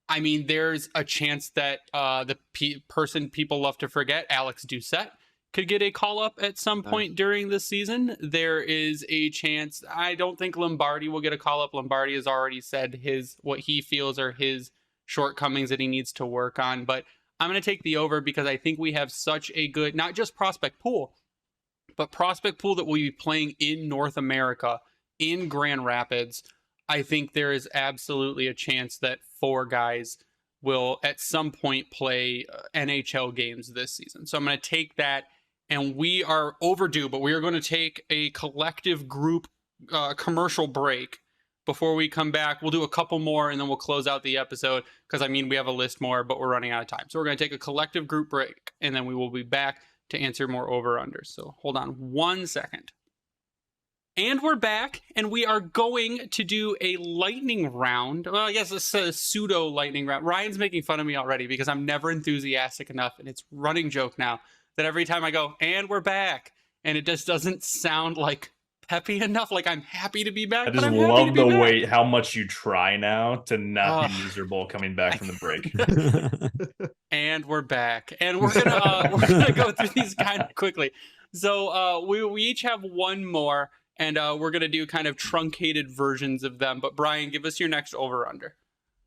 S4: I mean, there's a chance that the person people love to forget, Alex Doucette, could get a call up at some point during the season. There is a chance. I don't think Lombardi will get a call up. Lombardi has already said what he feels are his shortcomings that he needs to work on, but I'm going to take the over because I think we have such a good, not just prospect pool, but prospect pool that will be playing in North America, in Grand Rapids. I think there is absolutely a chance that 4 guys will at some point play NHL games this season. So I'm going to take that, and we are overdue, but we are going to take a collective group commercial break. Before we come back, we'll do a couple more, and then we'll close out the episode, because, I mean, we have a list more, but we're running out of time. So we're going to take a collective group break, and then we will be back to answer more over-unders. So hold on 1 second. And we're back, and we are going to do a lightning round. Well, I guess it's a pseudo lightning round. Ryan's making fun of me already because I'm never enthusiastic enough, and it's running joke now that every time I go, and we're back, and it just doesn't sound like peppy enough. Like I'm happy to be back.
S5: I just
S4: but I'm happy to
S5: love
S4: be
S5: the
S4: back.
S5: way how much you try now to not be miserable coming back from the break.
S4: And we're back, and we're gonna go through these kind of quickly. So we each have one more. And we're going to do kind of truncated versions of them. But Brian, give us your next over-under.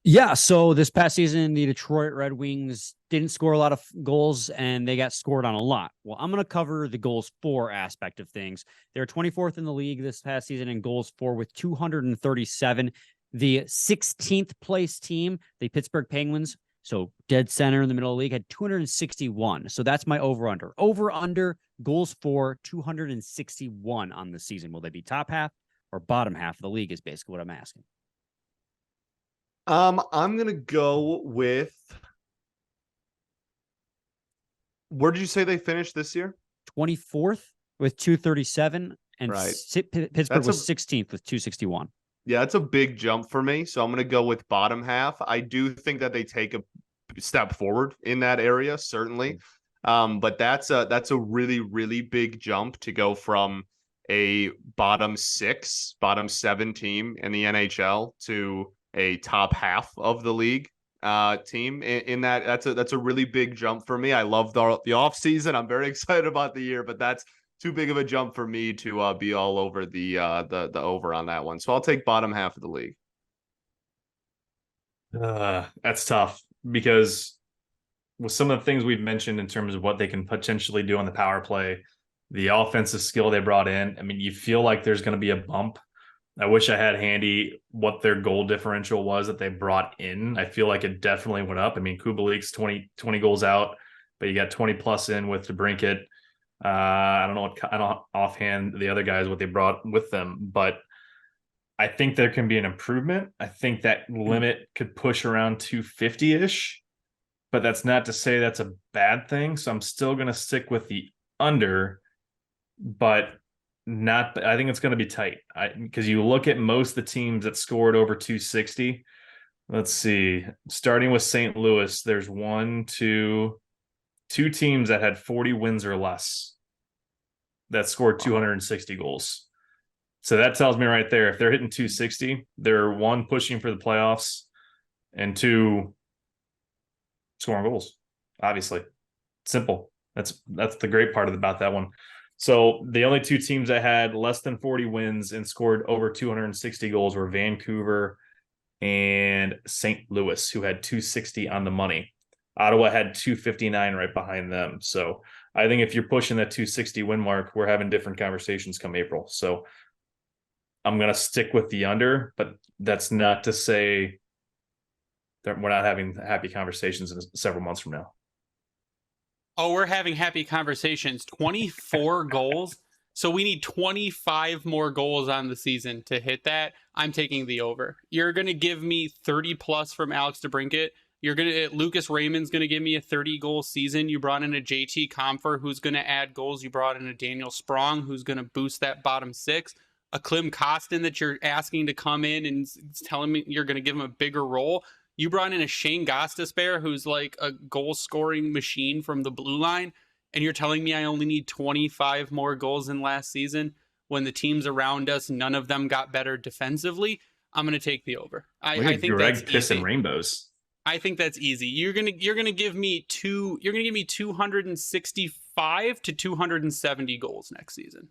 S1: Yeah, so this past season, the Detroit Red Wings didn't score a lot of goals, and they got scored on a lot. Well, I'm going to cover the goals for aspect of things. They're 24th in the league this past season in goals for with 237. The 16th place team, the Pittsburgh Penguins, so dead center in the middle of the league, had 261. So that's my over-under. Over-under goals for 261 on the season. Will they be top half or bottom half of the league is basically what I'm asking.
S3: I'm going to go with, where did you say they finished this year?
S1: 24th with 237, and
S3: right.
S1: Pittsburgh was 16th with 261.
S3: Yeah, that's a big jump for me. So I'm going to go with bottom half. I do think that they take a step forward in that area, certainly. But that's a really, really big jump to go from a bottom 6, bottom 7 team in the NHL to a top half of the league team in that. That's a really big jump for me. I love the off season. I'm very excited about the year, but that's too big of a jump for me to be all over the over on that one. So I'll take bottom half of the league.
S5: That's tough because with some of the things we've mentioned in terms of what they can potentially do on the power play, the offensive skill they brought in, I mean, you feel like there's going to be a bump. I wish I had handy what their goal differential was that they brought in. I feel like it definitely went up. I mean, Kubalik's 20 goals out, but you got 20 plus in with DeBrincat. I don't know offhand the other guys, what they brought with them, but I think there can be an improvement. I think that limit could push around 250-ish, but that's not to say that's a bad thing. So I'm still going to stick with the under, but I think it's going to be tight because you look at most of the teams that scored over 260. Let's see, starting with St. Louis, there's two teams that had 40 wins or less that scored 260 goals. So that tells me right there, if they're hitting 260, they're 1, pushing for the playoffs, and 2, scoring goals. Obviously, simple. That's the great part about that one. So the only 2 teams that had less than 40 wins and scored over 260 goals were Vancouver and St. Louis, who had 260 on the money. Ottawa had 259 right behind them. So I think if you're pushing that 260 win mark, we're having different conversations come April. So I'm going to stick with the under, but that's not to say that we're not having happy conversations in several months from now.
S4: Oh, we're having happy conversations. 24 goals. So we need 25 more goals on the season to hit that. I'm taking the over. You're going to give me 30 plus from Alex DeBrincat. Lucas Raymond's going to give me a 30-goal season. You brought in a JT Compher who's going to add goals. You brought in a Daniel Sprong who's going to boost that bottom 6. A Klim Kostin that you're asking to come in and telling me you're going to give him a bigger role. You brought in a Shane Gostisbehere who's like a goal-scoring machine from the blue line, and you're telling me I only need 25 more goals than last season when the teams around us, none of them got better defensively. I'm going to take the over. I think
S5: Greg
S4: that's
S5: pissing
S4: easy.
S5: Rainbows.
S4: I think that's easy. You're gonna give me 265 to 270 goals next season.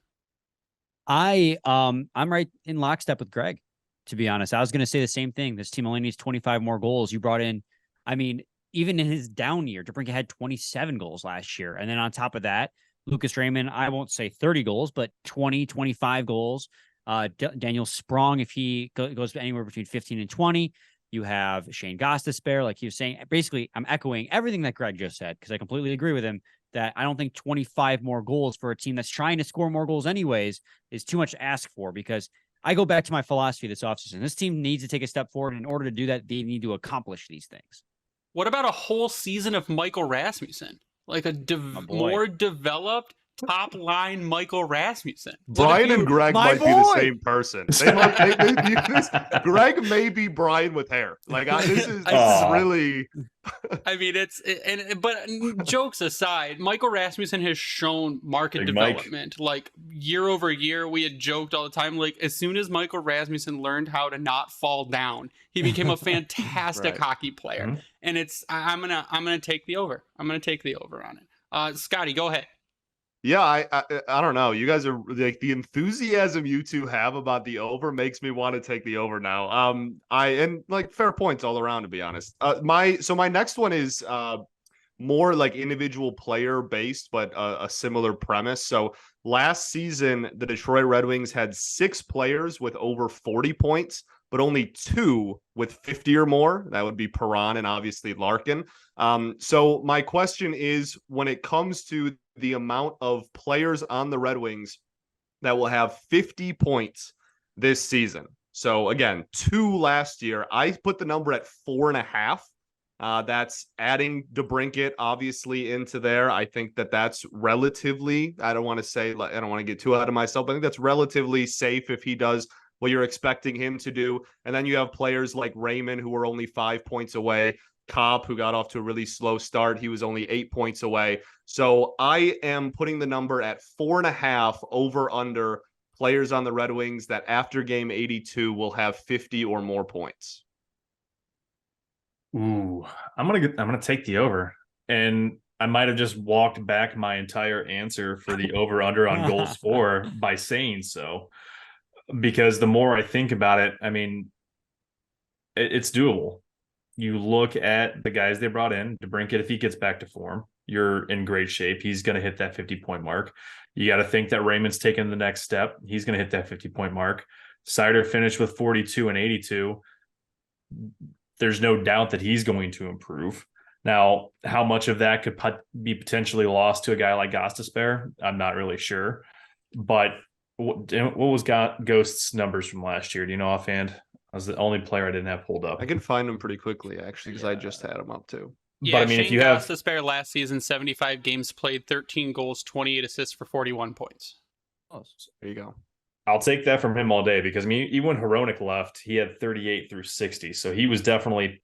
S1: I'm right in lockstep with Greg, to be honest. I was going to say the same thing. This team only needs 25 more goals. You brought in, I mean, even in his down year, DeBrincat had 27 goals last year. And then on top of that, Lucas Raymond, I won't say 30 goals, but 20, 25 goals. Daniel Sprong, if he goes anywhere between 15 and 20. You have Shane Gostisbehere, like he was saying. Basically, I'm echoing everything that Greg just said because I completely agree with him that I don't think 25 more goals for a team that's trying to score more goals anyways is too much to ask for, because I go back to my philosophy this offseason. This team needs to take a step forward. In order to do that, they need to accomplish these things.
S4: What about a whole season of Michael Rasmussen? Like a more developed, top line Michael Rasmussen.
S3: Brian and Greg
S1: my
S3: might be the
S1: boy!
S3: same person. Greg may be Brian with hair. Like this is really.
S4: I mean, but jokes aside, Michael Rasmussen has shown market development. Like year over year, we had joked all the time. Like as soon as Michael Rasmussen learned how to not fall down, he became a fantastic hockey player. Mm-hmm. And I'm gonna take the over. I'm gonna take the over on it. Scotty, go ahead.
S3: Yeah, I don't know. You guys are like the enthusiasm you two have about the over makes me want to take the over now. And like fair points all around, to be honest. My next one is more like individual player based, but a similar premise. So last season, the Detroit Red Wings had 6 players with over 40 points, but only 2 with 50 or more. That would be Perron and obviously Larkin. So my question is, when it comes to the amount of players on the Red Wings that will have 50 points this season. So again, 2 last year. I put the number at 4.5. That's adding DeBrincat obviously into there. I think that's relatively, I don't want to get too out of myself, but I think that's relatively safe if he does what you're expecting him to do. And then you have players like Raymond, who are only 5 points away. Cobb, who got off to a really slow start. He was only 8 points away. So I am putting the number at 4.5 over under players on the Red Wings that after game 82 will have 50 or more points.
S5: Ooh, I'm gonna take the over. And I might have just walked back my entire answer for the over under on goals for by saying so. Because the more I think about it, I mean, it's doable. You look at the guys they brought in, DeBrincat, if he gets back to form, you're in great shape. He's going to hit that 50-point mark. You got to think that Raymond's taking the next step. He's going to hit that 50-point mark. Sider finished with 42 and 82. There's no doubt that he's going to improve. Now, how much of that could be potentially lost to a guy like Gostisbehere? I'm not really sure. But what was Ghost's numbers from last year? Do you know offhand? I was the only player I didn't have pulled up.
S3: I can find them pretty quickly, actually, because I just had them up too.
S4: Yeah, but I mean, Shane if you have Gostisbehere last season, 75 games played, 13 goals, 28 assists for 41 points.
S3: Oh, there you go.
S5: I'll take that from him all day because I mean, even when Hronek left, he had 38 through 60, so he was definitely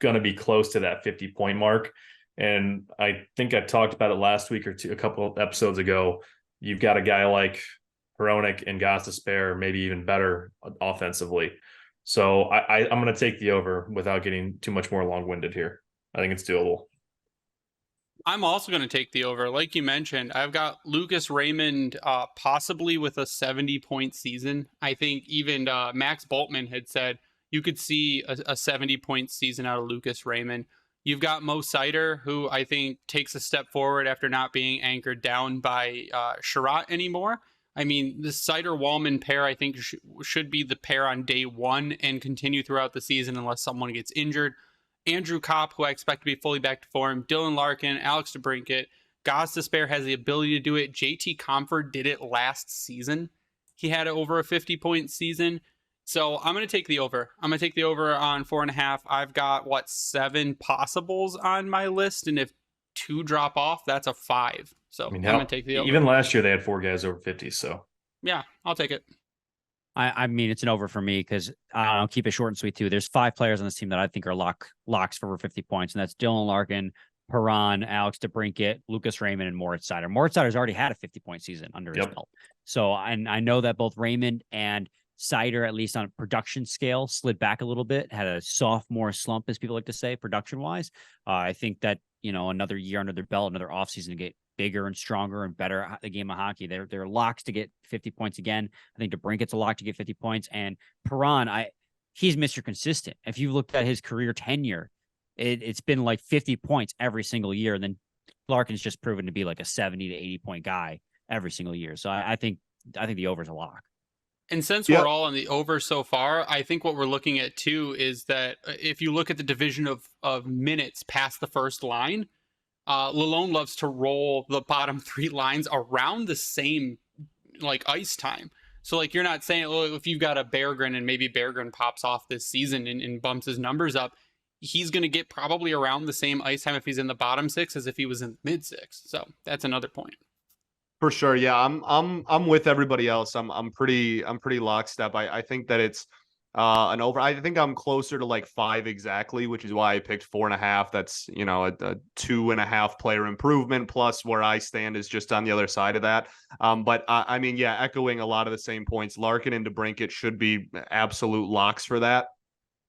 S5: going to be close to that 50-point mark. And I think I talked about it last week or a couple of episodes ago. You've got a guy like Hronek and Gostisbehere, maybe even better offensively. So I'm going to take the over without getting too much more long-winded here. I think it's doable.
S4: I'm also going to take the over. Like you mentioned, I've got Lucas Raymond possibly with a 70-point season. I think even Max Bultman had said you could see a 70-point season out of Lucas Raymond. You've got Mo Sider, who I think takes a step forward after not being anchored down by Sherratt anymore. I mean, the Sider-Wallman pair, I think, should be the pair on day one and continue throughout the season unless someone gets injured. Andrew Kopp, who I expect to be fully back to form. Dylan Larkin, Alex DeBrincat. Gostisbehere has the ability to do it. JT Comfort did it last season. He had over a 50-point season. So I'm going to take the over. I'm going to take the over on 4.5. I've got, 7 possibles on my list. And if 2 drop off, that's a 5. So I'm going to take the over.
S5: Even last year, they had 4 guys over 50. So
S4: yeah, I'll take it.
S1: I mean, it's an over for me because I'll keep it short and sweet too. There's 5 players on this team that I think are locks for over 50 points, and that's Dylan Larkin, Perron, Alex DeBrincat, Lucas Raymond, and Moritz Seider. Moritz Seider's already had a 50-point season under his belt. So I know that both Raymond and Seider, at least on a production scale, slid back a little bit, had a sophomore slump, as people like to say, production-wise. I think that, another year under their belt, another offseason to get bigger and stronger and better at the game of hockey. They're locks to get 50 points again. I think DeBrincat's a lock to get 50 points. And Perron, he's Mr. Consistent. If you've looked at his career tenure, it's been like 50 points every single year. And then Larkin's just proven to be like a 70 to 80 point guy every single year. So I think the over's a lock.
S4: And since we're all on the over so far, I think what we're looking at too is that if you look at the division of minutes past the first line, Lalonde loves to roll the bottom 3 lines around the same ice time. So you're not saying, if you've got a Berggren and maybe Berggren pops off this season and bumps his numbers up, he's going to get probably around the same ice time if he's in the bottom 6 as if he was in the mid 6. So that's another point.
S3: For sure. Yeah, I'm with everybody else. I'm pretty lockstep. I think that it's an over. I think I'm closer to like 5 exactly, which is why I picked 4.5. That's, you know, a 2.5 player improvement, plus where I stand is just on the other side of that. But I mean, yeah, echoing a lot of the same points. Larkin and DeBrincat should be absolute locks for that.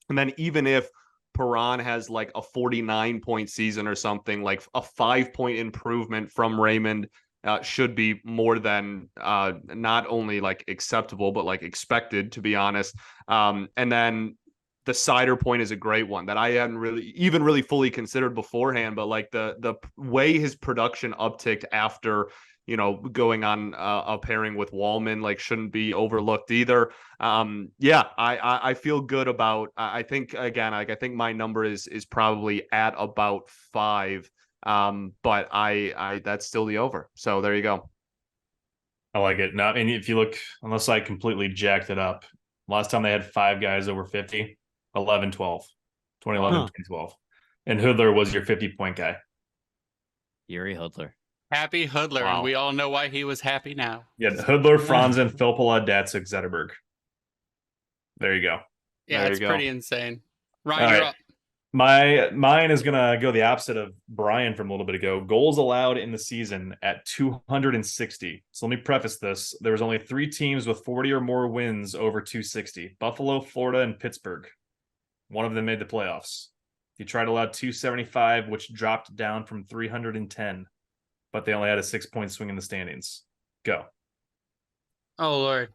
S3: And then even if Perron has like a 49-point season or something, like a 5-point improvement from Raymond should be more than not only like acceptable, but like expected, to be honest. And then the Cider point is a great one that I hadn't really fully considered beforehand, but like the way his production upticked after, you know, going on a pairing with Wallman, like, shouldn't be overlooked either. Yeah, I feel good about. I think, again, like, I think my number is probably at about 5. But I that's still the over. So there you go.
S5: I like it. Now, and if you look, unless I completely jacked it up, last time they had 5 guys over 50, 11, 12, 2011, 2012. And Hoodler was your 50-point guy.
S1: Yuri Hoodler.
S4: Happy Hoodler.
S3: Wow.
S4: And we all know why he was happy now.
S5: Yeah, Hoodler, Franzen, Filppula, Datsuk, Zetterberg. There you go.
S4: Yeah,
S3: There
S4: it's
S3: you go.
S4: pretty insane. Ryan,
S5: All
S4: you're
S5: right.
S4: up.
S5: Mine is gonna go the opposite of Brian from a little bit ago. Goals allowed in the season at 260. So let me preface this: there was only 3 teams with 40 or more wins over 260: Buffalo, Florida, and Pittsburgh. One of them made the playoffs. Detroit allowed 275, which dropped down from 310, but they only had a 6-point swing in the standings. Go.
S4: Oh, Lord.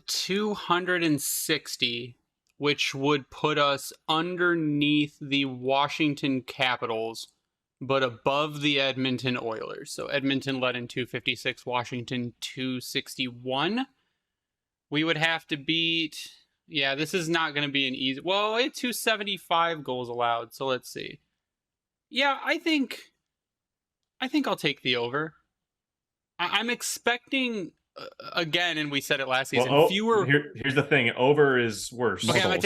S4: 260, which would put us underneath the Washington Capitals, but above the Edmonton Oilers. So Edmonton led in 256, Washington 261. We would have to beat... Yeah, this is not going to be an easy... Well, it's 275 goals allowed, so let's see. Yeah, I think I'll take the over. I'm expecting... again, and we said it last season, fewer.
S5: Here's the thing: over is worse.
S4: Okay, I'm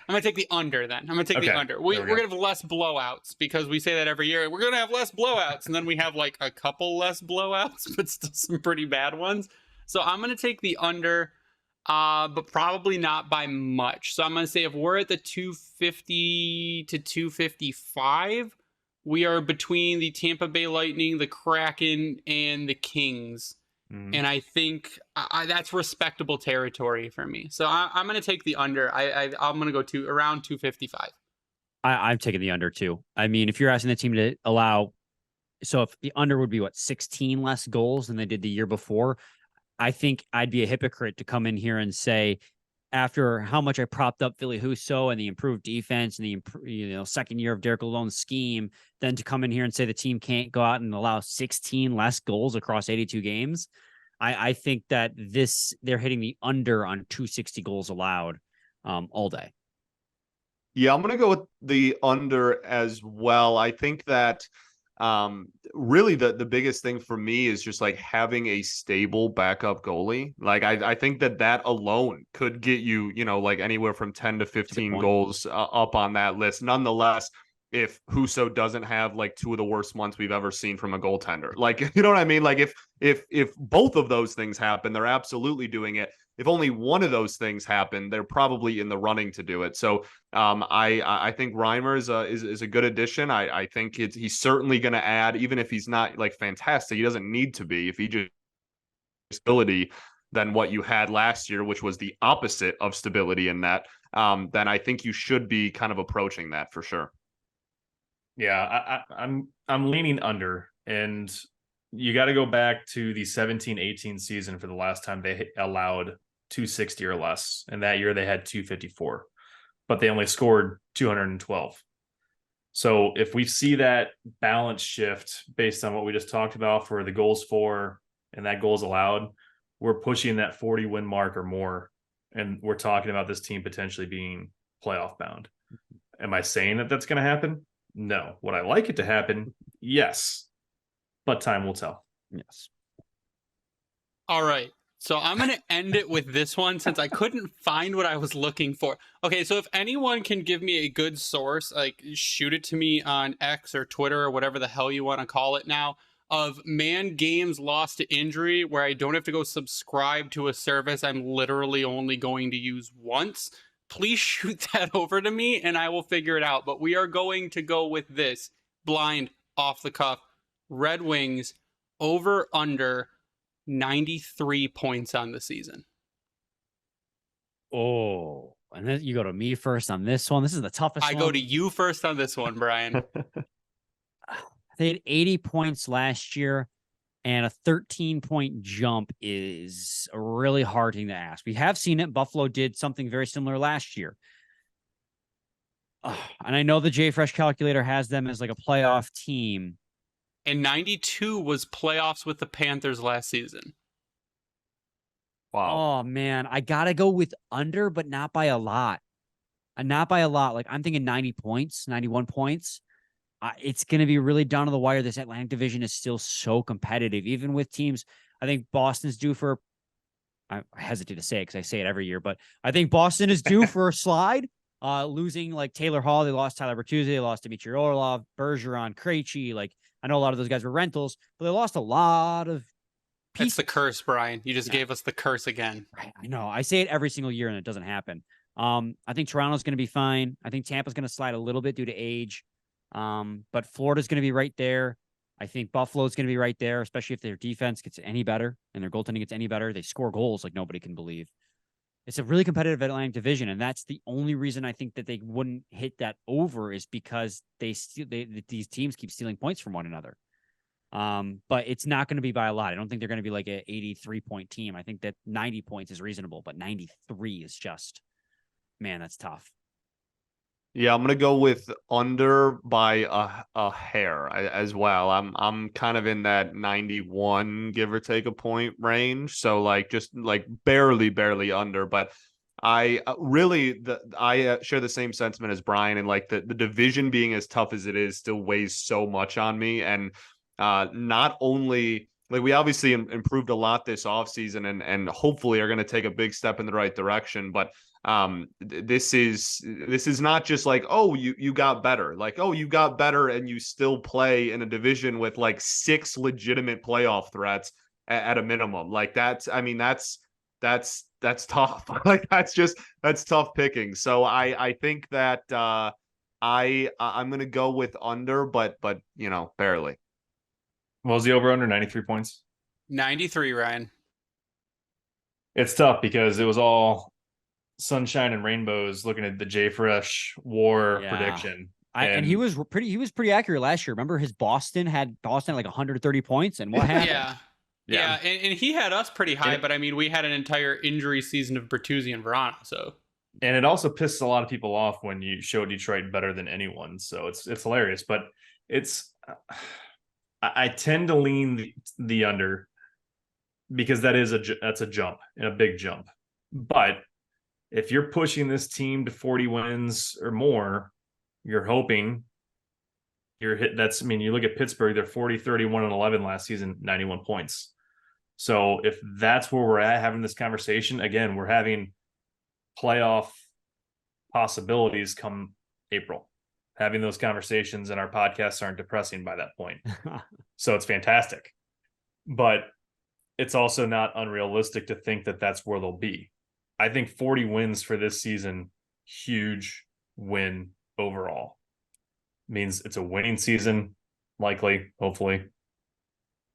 S4: gonna take the under then. I'm gonna take the under. We're gonna have less blowouts because we say that every year. We're gonna have less blowouts, and then we have like a couple less blowouts, but still some pretty bad ones. So I'm gonna take the under, but probably not by much. So I'm gonna say if we're at the 250 to 255, we are between the Tampa Bay Lightning, the Kraken, and the Kings. And I think that's respectable territory for me. So I'm going to take the under. I'm going to go to around 255.
S1: I'm taking the under too. I mean, if you're asking the team to allow, so if the under would be 16 less goals than they did the year before, I think I'd be a hypocrite to come in here and say, after how much I propped up Ville Husso and the improved defense and the second year of Derek Lalonde's scheme, then to come in here and say the team can't go out and allow 16 less goals across 82 games. I think that they're hitting the under on 260 goals allowed all day.
S3: Yeah, I'm going to go with the under as well. I think that really the biggest thing for me is just like having a stable backup goalie. Like I think that alone could get you, like anywhere from 10 to 15 goals up on that list. Nonetheless, if Husso doesn't have like 2 of the worst months we've ever seen from a goaltender, like, you know what I mean? Like if both of those things happen, they're absolutely doing it. If only one of those things happen, they're probably in the running to do it. So I think Reimer is a good addition. I think he's certainly going to add, even if he's not like fantastic, he doesn't need to be. If he just stability than what you had last year, which was the opposite of stability in that, then I think you should be kind of approaching that for sure.
S5: Yeah, I'm leaning under, and you got to go back to the 17-18 season for the last time they allowed 260 or less, and that year they had 254, but they only scored 212. So if we see that balance shift based on what we just talked about for the goals for and that goals allowed, we're pushing that 40 win mark or more, and we're talking about this team potentially being playoff bound. Am I saying that that's going to happen? No. Would I like it to happen? Yes. But time will tell.
S1: Yes.
S4: All right. So I'm going to end it with this one since I couldn't find what I was looking for. Okay, so if anyone can give me a good source, like shoot it to me on X or Twitter or whatever the hell you want to call it now. of man games lost to injury where I don't have to go subscribe to a service I'm literally only going to use once, please shoot that over to me and I will figure it out. But we are going to go with this blind off the cuff. Red Wings over under 93 points on the season.
S1: Oh, and then you go to me first on this one. This is the toughest
S4: I
S1: one.
S4: go to you first on this one, Brian.
S1: They had 80 points last year, and a 13-point jump is a really hard thing to ask. We have seen it. Buffalo did something very similar last year. And I know the JFresh calculator has them as like a playoff team.
S4: And 92 was playoffs with the Panthers last season.
S3: Wow.
S1: Oh, man. I got to go with under, but not by a lot. Not by a lot. Like, I'm thinking 90 points, 91 points. It's going to be really down to the wire. This Atlantic division is still so competitive, even with teams. I think Boston's due for, I hesitate to say it because I say it every year, but I think Boston is due for a slide. Losing like Taylor Hall, they lost Tyler Bertuzzi, they lost Dmitry Orlov, Bergeron, Krejci. Like, I know a lot of those guys were rentals, but they lost a lot of pieces.
S4: That's the curse, Brian. You just gave us the curse again.
S1: Right, I know. I say it every single year and it doesn't happen. I think Toronto's going to be fine. I think Tampa's going to slide a little bit due to age. But Florida's going to be right there. I think Buffalo's going to be right there, especially if their defense gets any better and their goaltending gets any better. They score goals like nobody can believe. It's a really competitive Atlantic division, and that's the only reason I think that they wouldn't hit that over is because these teams keep stealing points from one another. But it's not going to be by a lot. I don't think they're going to be like an 83-point team. I think that 90 points is reasonable, but 93 is just, man, that's tough.
S3: Yeah, I'm gonna go with under by a hair as well. I'm kind of in that 91, give or take a point range. So like just like barely under. But I share the same sentiment as Brian, and like the division being as tough as it is still weighs so much on me. And not only like we obviously improved a lot this offseason and hopefully are going to take a big step in the right direction, but this is not just like, oh, you got better, like, oh, you got better and you still play in a division with like 6 legitimate playoff threats at a minimum. Like that's tough. Like that's tough picking. So I think that I'm gonna go with under, but you know, barely.
S5: What was the over under 93 points?
S4: 93, Ryan.
S5: It's tough because it was all sunshine and rainbows looking at the JFresh war prediction.
S1: And he was pretty accurate last year. Remember his Boston had like 130 points, and what happened?
S4: Yeah. And he had us pretty high, but I mean, we had an entire injury season of Bertuzzi and Verano, so.
S5: And it also pisses a lot of people off when you show Detroit better than anyone. So it's hilarious, but it's I tend to lean the under because that's a jump and a big jump. But if you're pushing this team to 40 wins or more, you're hoping you're hit. I mean, you look at Pittsburgh, they're 40, 31, and 11 last season, 91 points. So if that's where we're at having this conversation, again, we're having playoff possibilities come April. Having those conversations and our podcasts aren't depressing by that point. So it's fantastic. But it's also not unrealistic to think that that's where they'll be. I think 40 wins for this season, huge win overall. Means it's a winning season, likely, hopefully.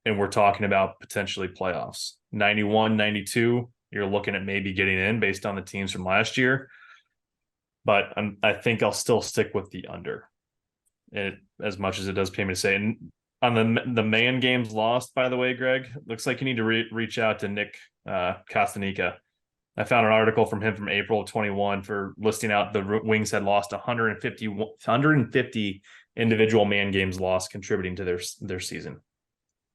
S5: And we're talking about potentially playoffs. 91, 92, you're looking at maybe getting in based on the teams from last year. But I think I'll still stick with the under, as much as it does pain me to say. And on the man games lost, by the way, Greg, looks like you need to reach out to Nick Kostanika. I found an article from him from April of 21 for listing out the Wings had lost 150 individual man games lost, contributing to their season.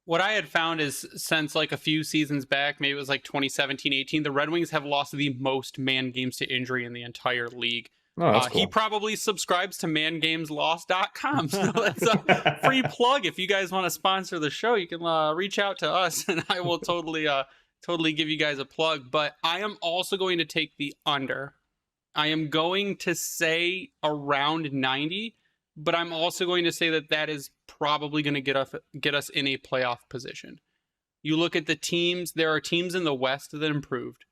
S4: What I had found is since like a few seasons back, maybe it was like 2017-18, the Red Wings have lost the most man games to injury in the entire league.
S5: Oh, that's cool.
S4: He probably subscribes to mangameslost.com. So that's a free plug. If you guys want to sponsor the show, you can reach out to us and I will totally give you guys a plug. But I am also going to take the under. I am going to say around 90, but I'm also going to say that is probably going to get us in a playoff position. You look at the teams, there are teams in the West that improved.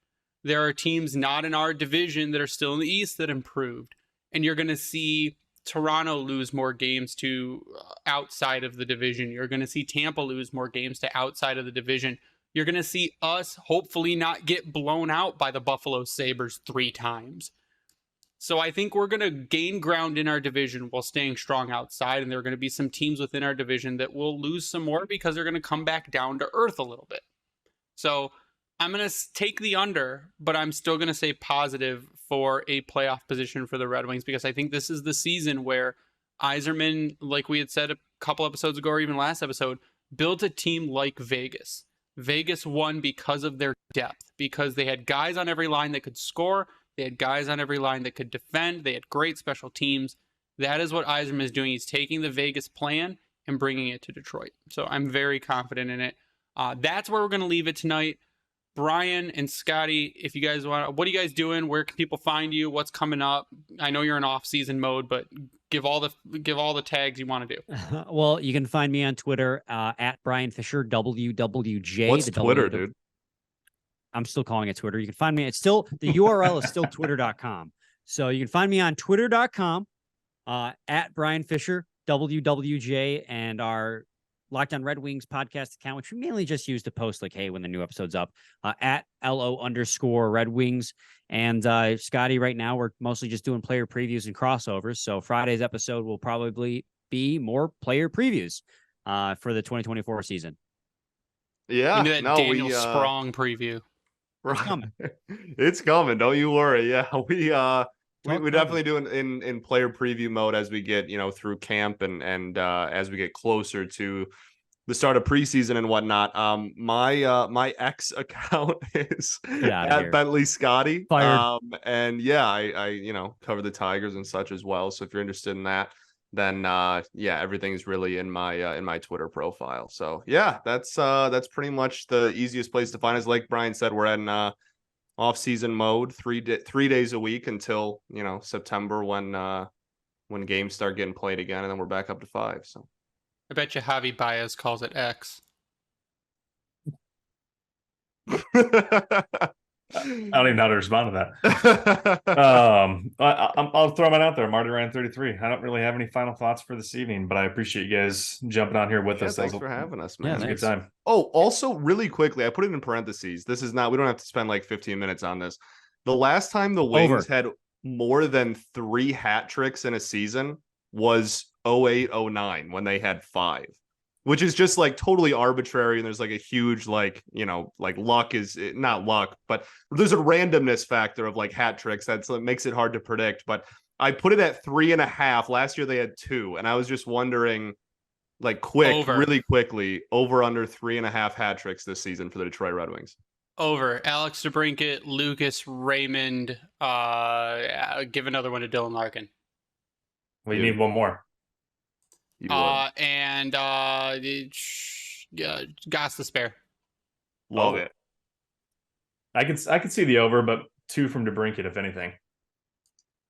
S4: There are teams not in our division that are still in the East that improved. And you're going to see Toronto lose more games to outside of the division. You're going to see Tampa lose more games to outside of the division. You're going to see us hopefully not get blown out by the Buffalo Sabres 3 times. So I think we're going to gain ground in our division while staying strong outside. And there are going to be some teams within our division that will lose some more because they're going to come back down to earth a little bit. So I'm going to take the under, but I'm still going to say positive for a playoff position for the Red Wings because I think this is the season where Yzerman, like we had said a couple episodes ago or even last episode, built a team like Vegas. Vegas won because of their depth, because they had guys on every line that could score. They had guys on every line that could defend. They had great special teams. That is what Yzerman is doing. He's taking the Vegas plan and bringing it to Detroit. So I'm very confident in it. That's where we're going to leave it tonight. Brian and Scotty, if you guys want, what are you guys doing? Where can people find you? What's coming up? I know you're in off-season mode, but give all the tags you want to do.
S1: Well, you can find me on Twitter at Brian Fisher WWJ.
S3: What's Twitter, dude?
S1: I'm still calling it Twitter. You can find me. It's still, the URL is still twitter.com. So you can find me on twitter.com at Brian Fisher WWJ, and our Locked On Red Wings podcast account, which we mainly just use to post like, hey, when the new episode's up, at LO_Red Wings. And Scotty, right now, we're mostly just doing player previews and crossovers. So Friday's episode will probably be more player previews for the 2024 season.
S3: Yeah.
S4: Daniel Sprong preview.
S3: Right. It's coming. Don't you worry. Yeah. We definitely do in player preview mode as we get, through camp and as we get closer to the start of preseason and whatnot. My X account is at Bentley Scotty. And yeah, I cover the Tigers and such as well. So if you're interested in that, then everything's really in my Twitter profile. So yeah, that's pretty much the easiest place to find us. Like Brian said, we're in off-season mode, 3 days a week until September when games start getting played again, and then we're back up to 5. So
S4: I bet you Javi Baez calls it X.
S5: I don't even know how to respond to that. I'll throw mine out there. Marty Ryan 33. I don't really have any final thoughts for this evening, but I appreciate you guys jumping on here with us.
S3: Thanks for having us, man.
S5: It was a good time.
S3: Oh, also really quickly, I put it in parentheses. This is not, we don't have to spend like 15 minutes on this. The last time the Wings had more than 3 hat tricks in a season was 08-09 when they had 5. Which is just like totally arbitrary, and there's like a huge like luck is not luck, but there's a randomness factor of like hat tricks that makes it hard to predict. But I put it at 3.5. Last year they had 2, and I was just wondering, like really quickly, over under 3.5 hat tricks this season for the Detroit Red Wings.
S4: Over. Alex DeBrincat, Lucas Raymond. Give another one to Dylan Larkin.
S5: Well, you need one more.
S4: And Goss to spare.
S3: Love it.
S5: I could see the over, but 2 from DeBrincat, if anything.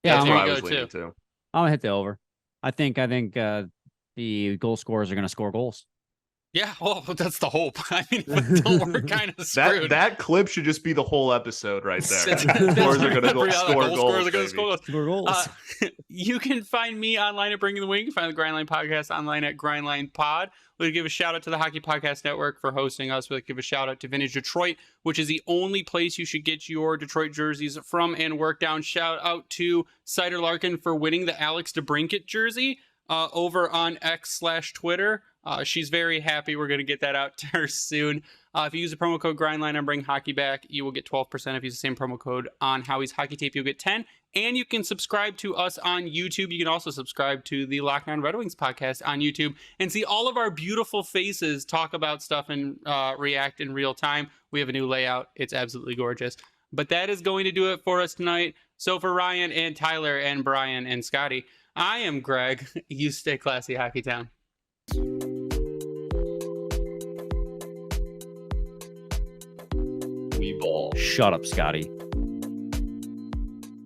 S1: Yeah,
S4: that's where I was leaning
S3: too.
S1: I'm gonna hit the over. I think the goal scorers are gonna score goals.
S4: Yeah, well, that's the hope. I mean, we're kind of screwed.
S3: That clip should just be the whole episode right there. Scorers are going to score goals.
S4: You can find me online at Bringing the Wing. You can find the Grindline Podcast online at Grindline Pod. We'll give a shout out to the Hockey Podcast Network for hosting us. We'll give a shout out to Vintage Detroit, which is the only place you should get your Detroit jerseys from and work down. Shout out to Cider Larkin for winning the Alex DeBrincat jersey over on X/Twitter. She's very happy. We're going to get that out to her soon. If you use the promo code GRINDLINE on Bring Hockey Back, you will get 12%. If you use the same promo code on Howie's Hockey Tape, you'll get 10. And you can subscribe to us on YouTube. You can also subscribe to the Locked On Red Wings podcast on YouTube and see all of our beautiful faces talk about stuff and react in real time. We have a new layout. It's absolutely gorgeous. But that is going to do it for us tonight. So for Ryan and Tyler and Brian and Scotty, I am Greg. You stay classy, Hockey Town.
S3: We ball.
S1: Shut up, Scotty.